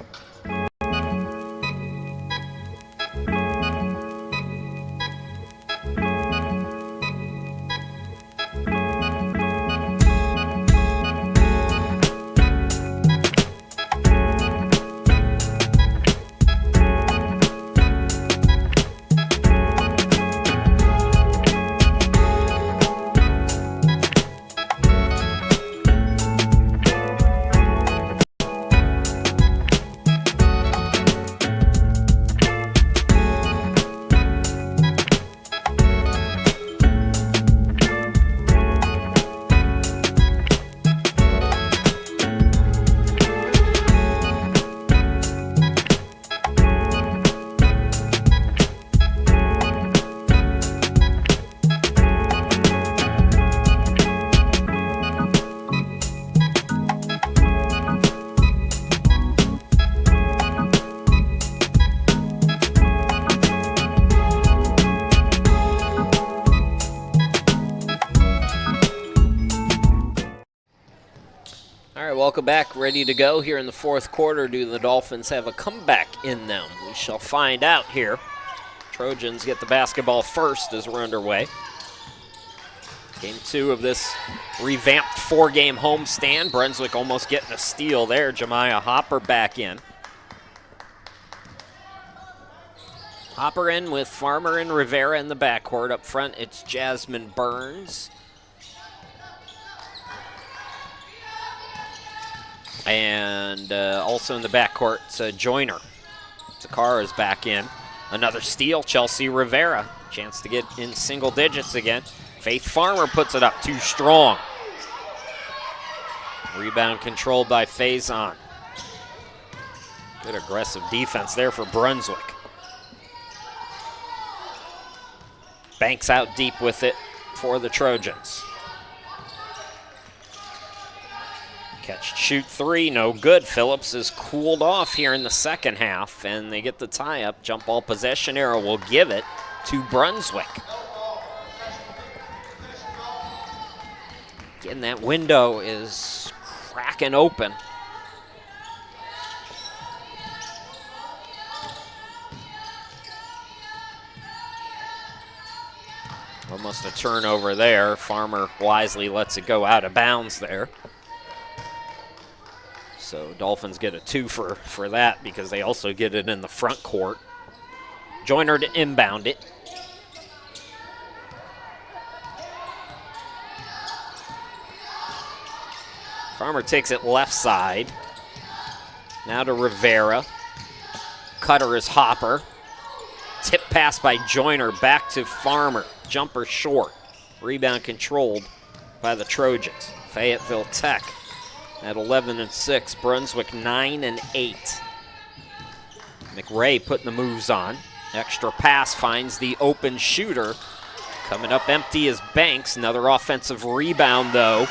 Welcome back, ready to go here in the fourth quarter. Do the Dolphins have a comeback in them? We shall find out here. Trojans get the basketball first as we're underway. Game 2 of this revamped 4-game homestand. Brunswick almost getting a steal there. Jemiah Hopper back in. Hopper in with Farmer and Rivera in the backcourt. Up front, it's Jasmine Burns. And also in the backcourt, it's Joyner. Takara is back in. Another steal, Chelsea Rivera. Chance to get in single digits again. Faith Farmer puts it up too strong. Rebound controlled by Faison. Good aggressive defense there for Brunswick. Banks out deep with it for the Trojans. Catch, shoot three, no good. Phillips is cooled off here in the second half, and they get the tie-up. Jump ball possession arrow will give it to Brunswick. Again, that window is cracking open. Almost a turnover there. Farmer wisely lets it go out of bounds there. So Dolphins get a 2 for that because they also get it in the front court. Joyner to inbound it. Farmer takes it left side. Now to Rivera. Cutter is Hopper. Tip pass by Joyner back to Farmer. Jumper short. Rebound controlled by the Trojans. Fayetteville Tech at 11-6. Brunswick 9-8. McRae putting the moves on. Extra pass finds the open shooter. Coming up empty is Banks. Another offensive rebound, though,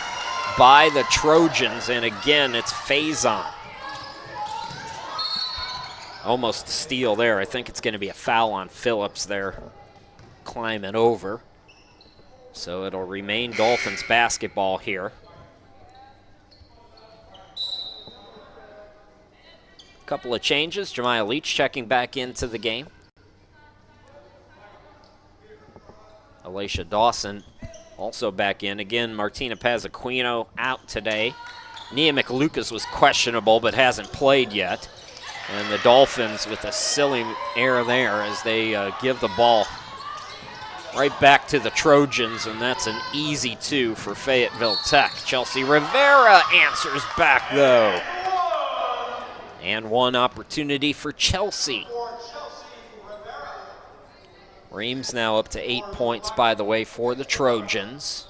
by the Trojans. And again, it's Faison. Almost a steal there. I think it's going to be a foul on Phillips there, climbing over. So it'll remain Dolphins basketball here. Couple of changes. Jemiah Leach checking back into the game. Alicia Dawson also back in. Again, Martina Pazzaquino out today. Nia McLucas was questionable but hasn't played yet. And the Dolphins with a silly error there as they give the ball right back to the Trojans, and that's an easy 2 for Fayetteville Tech. Chelsea Rivera answers back, though. And one opportunity for Chelsea. Reams now up to 8 points, by the way, for the Trojans.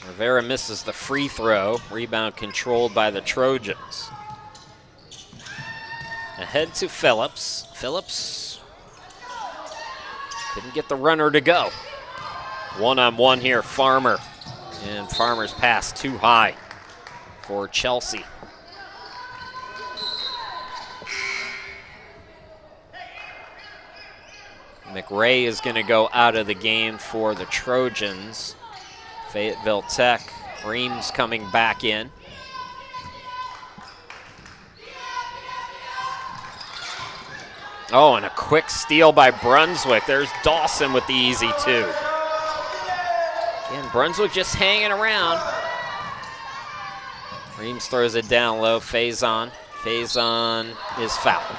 Rivera misses the free throw. Rebound controlled by the Trojans. Ahead to Phillips. Phillips couldn't get the runner to go. One-on-one here, Farmer. And Farmer's pass too high for Chelsea. McRae is going to go out of the game for the Trojans. Fayetteville Tech, Reams coming back in. Oh, and a quick steal by Brunswick. There's Dawson with the easy 2. Again, Brunswick just hanging around. Reams throws it down low, Faison. Faison is fouled.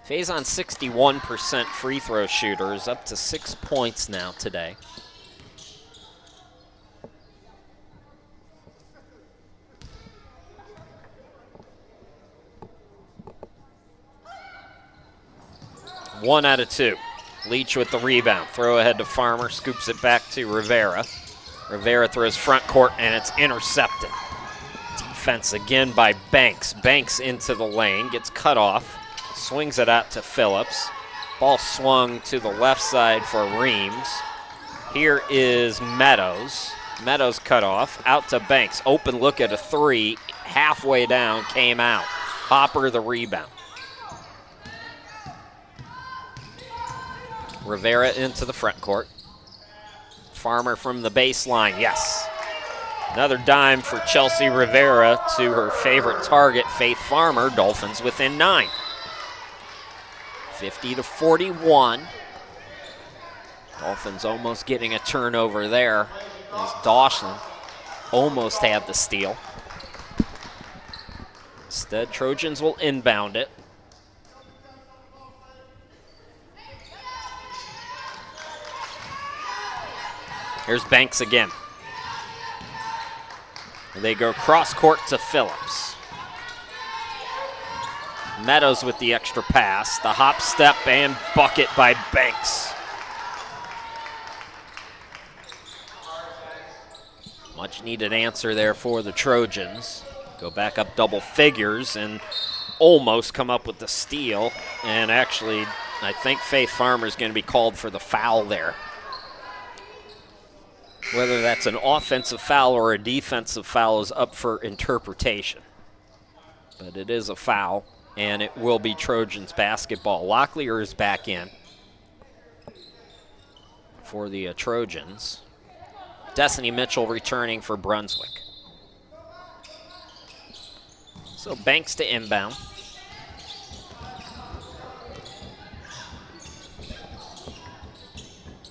Faison 61% free throw shooters, up to 6 points now today. One out of 2. Leach with the rebound. Throw ahead to Farmer, scoops it back to Rivera. Rivera throws front court, and it's intercepted. Defense again by Banks. Banks into the lane, gets cut off. Swings it out to Phillips. Ball swung to the left side for Reams. Here is Meadows. Meadows cut off, out to Banks. Open look at a 3, halfway down, came out. Hopper the rebound. Rivera into the front court. Farmer from the baseline, yes. Another dime for Chelsea Rivera to her favorite target, Faith Farmer. Dolphins within 9. 50-41. Dolphins almost getting a turnover there as Dawson almost had the steal. Instead, Trojans will inbound it. Here's Banks again. They go cross court to Phillips. Meadows with the extra pass, the hop, step, and bucket by Banks. Much needed answer there for the Trojans. Go back up double figures and almost come up with the steal. And actually, I think Faith Farmer is going to be called for the foul there. Whether that's an offensive foul or a defensive foul is up for interpretation. But it is a foul. And it will be Trojans basketball. Locklear is back in for the Trojans. Destiny Mitchell returning for Brunswick. So Banks to inbound.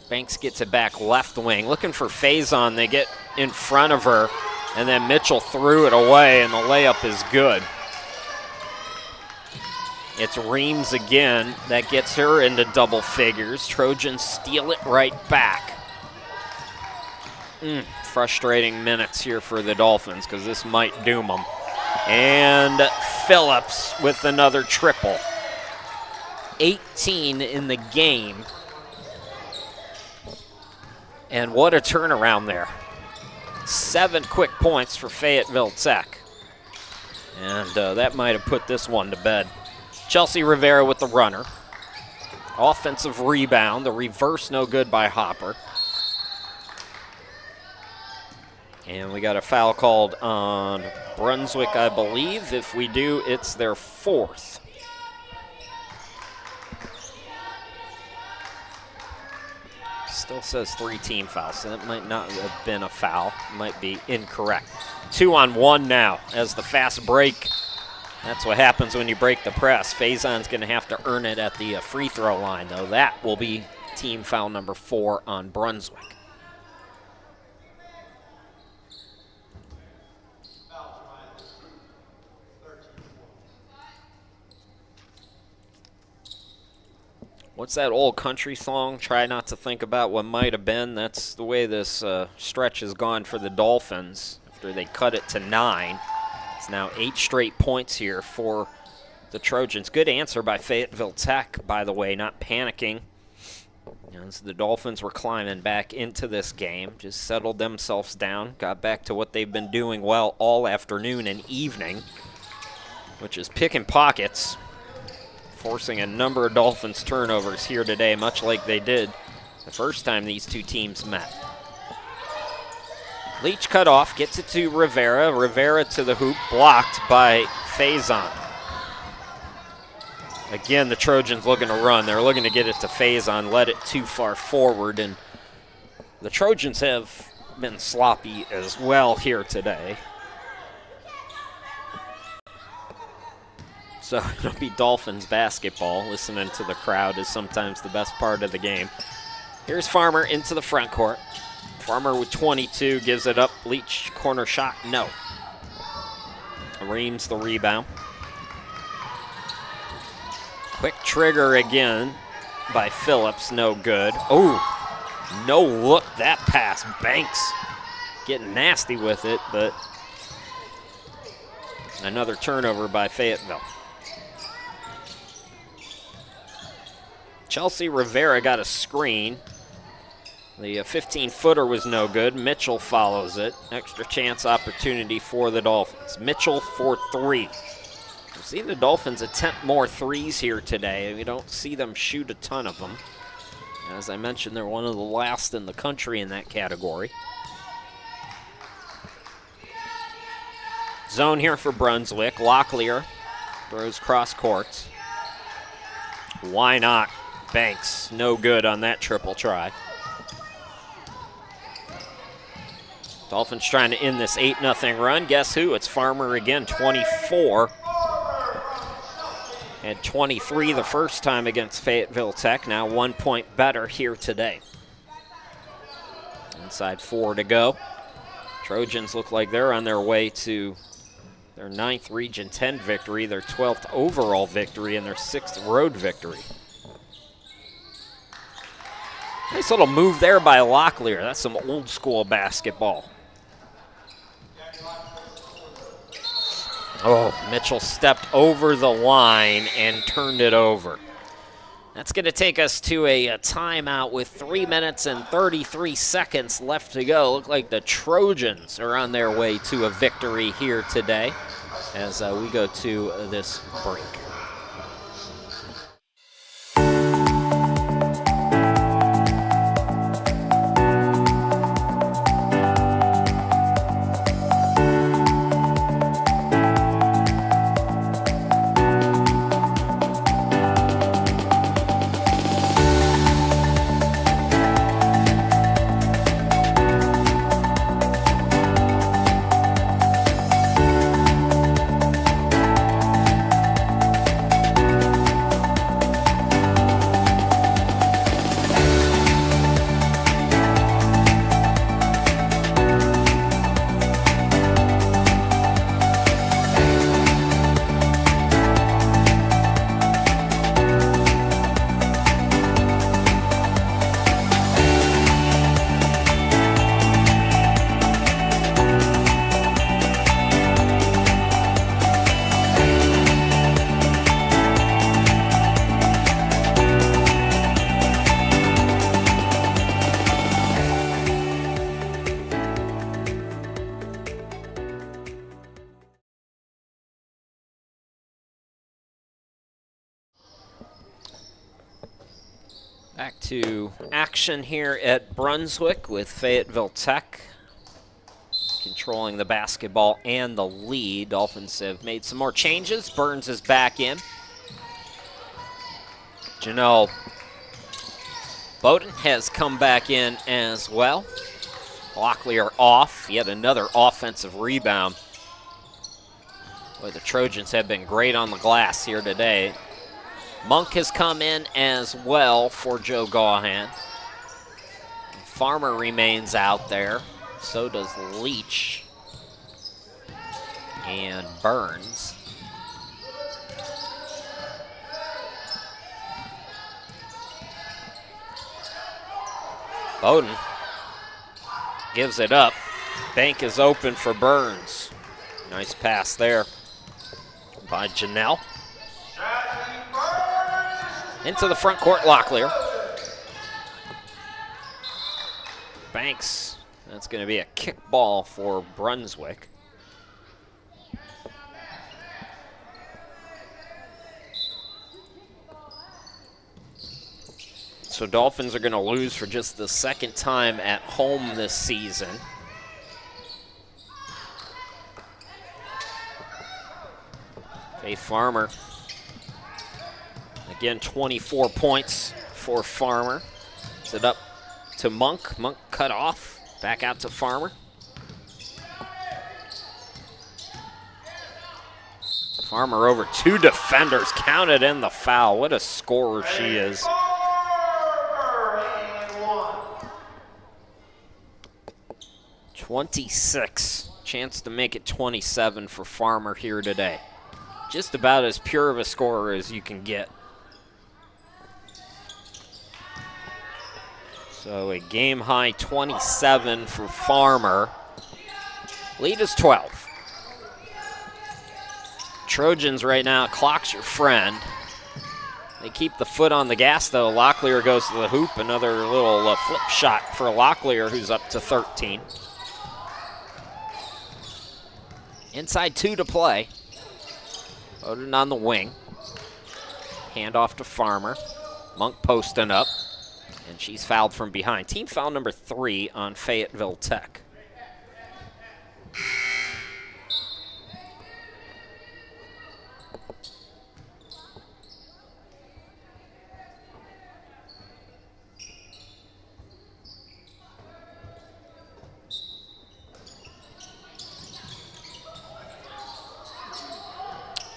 Banks gets it back left wing. Looking for Faison. They get in front of her, and then Mitchell threw it away, and the layup is good. It's Reams again that gets her into double figures. Trojans steal it right back. Frustrating minutes here for the Dolphins because this might doom them. And Phillips with another triple. 18 in the game. And what a turnaround there. 7 quick points for Fayetteville Tech. And that might have put this one to bed. Chelsea Rivera with the runner. Offensive rebound. The reverse no good by Hopper. And we got a foul called on Brunswick, I believe. If we do, it's their 4th. Still says 3 team fouls, so that might not have been a foul. Might be incorrect. 2-on-1 now as the fast break. That's what happens when you break the press. Faison's going to have to earn it at the free throw line, though. That will be team foul number 4 on Brunswick. What's that old country song? Try not to think about what might have been. That's the way this stretch has gone for the Dolphins after they cut it to 9. It's now 8 straight points here for the Trojans. Good answer by Fayetteville Tech, by the way, not panicking. As the Dolphins were climbing back into this game, just settled themselves down, got back to what they've been doing well all afternoon and evening, which is picking pockets, forcing a number of Dolphins turnovers here today, much like they did the first time these two teams met. Leach cut off, gets it to Rivera. Rivera to the hoop, blocked by Faison. Again, the Trojans looking to run. They're looking to get it to Faison, let it too far forward, and the Trojans have been sloppy as well here today. So it'll be Dolphins basketball. Listening to the crowd is sometimes the best part of the game. Here's Farmer into the front court. Farmer with 22 gives it up. Leach corner shot, no. Reams the rebound. Quick trigger again by Phillips, no good. Oh, no look that pass. Banks getting nasty with it, but another turnover by Fayetteville. Chelsea Rivera got a screen. The 15-footer was no good. Mitchell follows it. Extra chance opportunity for the Dolphins. Mitchell for 3. We've seen the Dolphins attempt more threes here today. We don't see them shoot a ton of them. As I mentioned, they're one of the last in the country in that category. Zone here for Brunswick. Locklear throws cross courts. Why not? Banks, no good on that triple try. Dolphins trying to end this 8-0 run. Guess who? It's Farmer again, 24. Had 23 the first time against Fayetteville Tech. Now 1 point better here today. Inside 4 to go. Trojans look like they're on their way to their 9th Region 10 victory, their 12th overall victory, and their 6th road victory. Nice little move there by Locklear. That's some old school basketball. Oh, Mitchell stepped over the line and turned it over. That's going to take us to a timeout with 3 minutes and 33 seconds left to go. Look like the Trojans are on their way to a victory here today as we go to this break. Back to action here at Brunswick with Fayetteville Tech controlling the basketball and the lead. Dolphins have made some more changes. Burns is back in. Janelle Bowden has come back in as well. Locklear off, yet another offensive rebound. Boy, the Trojans have been great on the glass here today. Monk has come in as well for Joe Gaughan. Farmer remains out there. So does Leach and Burns. Bowden gives it up. Bank is open for Burns. Nice pass there by Janelle. Into the front court, Locklear. Banks, that's going to be a kick ball for Brunswick. So Dolphins are going to lose for just the second time at home this season. Faith Farmer. Again, 24 points for Farmer. Is it up to Monk? Monk cut off. Back out to Farmer. Farmer over two defenders. Counted in the foul. What a scorer she is. .26. Chance to make it 27 for Farmer here today. Just about as pure of a scorer as you can get. So a game-high 27 for Farmer. Lead is 12. Trojans right now, clock's your friend. They keep the foot on the gas, though. Locklear goes to the hoop. Another little flip shot for Locklear, who's up to 13. Inside 2 to play. Bowden on the wing. Hand off to Farmer. Monk posting up. And she's fouled from behind. Team foul number 3 on Fayetteville Tech.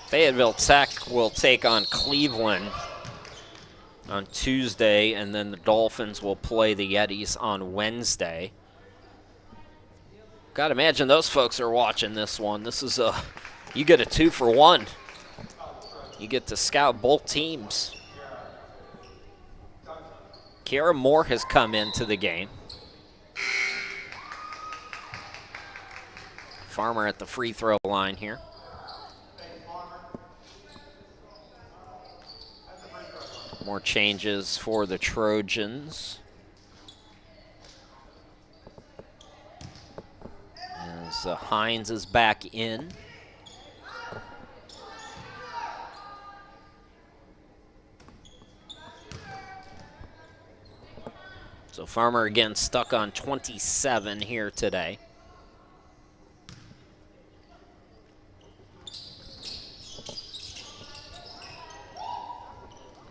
Fayetteville Tech will take on Cleveland on Tuesday, and then the Dolphins will play the Yetis on Wednesday. Gotta imagine those folks are watching this one. This is you get a 2-for-1. You get to scout both teams. Kiara Moore has come into the game. Farmer at the free throw line here. More changes for the Trojans. As Hines is back in. So Farmer again stuck on 27 here today.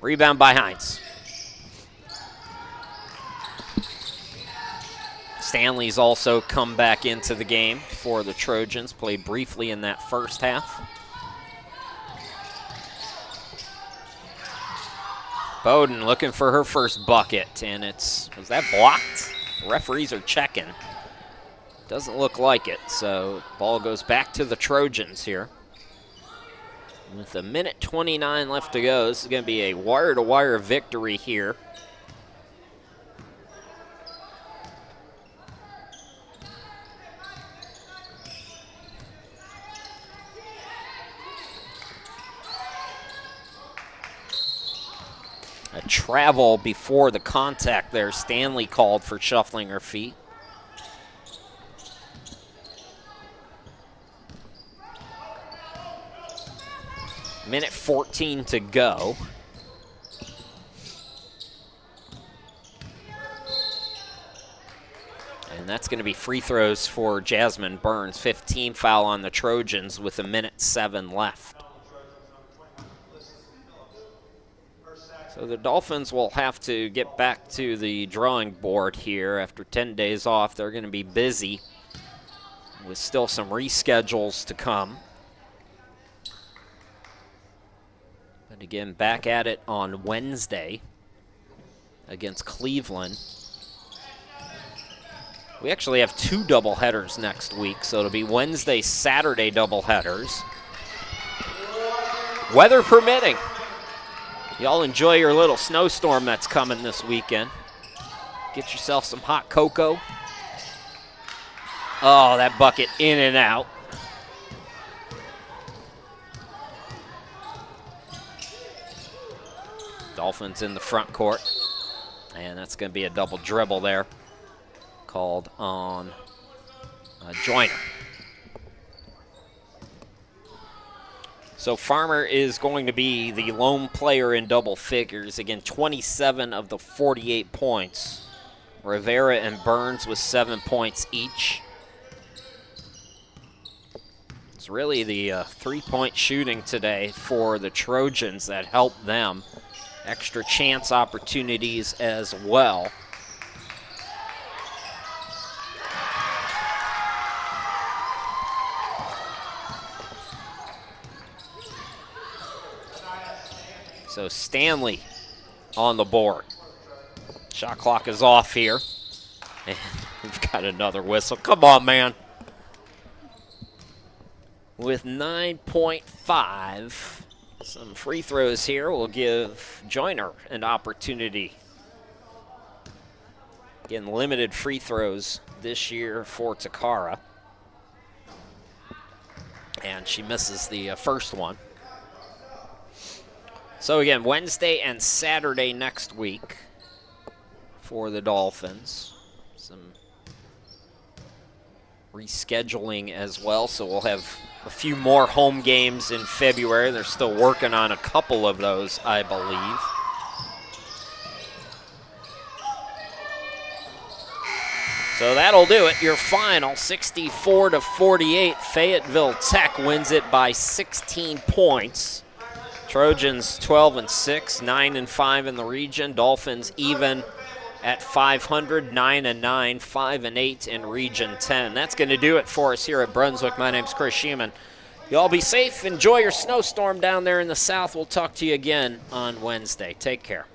Rebound by Hines. Stanley's also come back into the game for the Trojans. Played briefly in that first half. Bowden looking for her first bucket, and was that blocked? Referees are checking. Doesn't look like it, so ball goes back to the Trojans here. With a minute 29 left to go, this is going to be a wire-to-wire victory here. A travel before the contact there. Stanley called for shuffling her feet. Minute 14 to go. And that's going to be free throws for Jasmine Burns. 15 foul on the Trojans with a minute 7 left. So the Dolphins will have to get back to the drawing board here. After 10 days off, they're going to be busy with still some reschedules to come. But again, back at it on Wednesday against Cleveland. We actually have 2 doubleheaders next week, so it'll be Wednesday, Saturday doubleheaders. Weather permitting. Y'all enjoy your little snowstorm that's coming this weekend. Get yourself some hot cocoa. Oh, that bucket in and out. Dolphins in the front court. And that's going to be a double dribble there. Called on Joyner. So Farmer is going to be the lone player in double figures. Again, 27 of the 48 points. Rivera and Burns with 7 points each. It's really the three-point shooting today for the Trojans that helped them. Extra chance opportunities as well. So Stanley on the board. Shot clock is off here. And we've got another whistle. Come on, man. With 9.5, some free throws here will give Joyner an opportunity. Again, limited free throws this year for Takara. And she misses the first one. So again, Wednesday and Saturday next week for the Dolphins. Some rescheduling as well, so we'll have a few more home games in February. They're still working on a couple of those, I believe. So that'll do it. Your final, 64-48. Fayetteville Tech wins it by 16 points. Trojans 12-6, 9-5 in the region. Dolphins even at 500, 9-9, 5-8 in Region 10. That's going to do it for us here at Brunswick. My name's Chris Sheeman. You all be safe. Enjoy your snowstorm down there in the south. We'll talk to you again on Wednesday. Take care.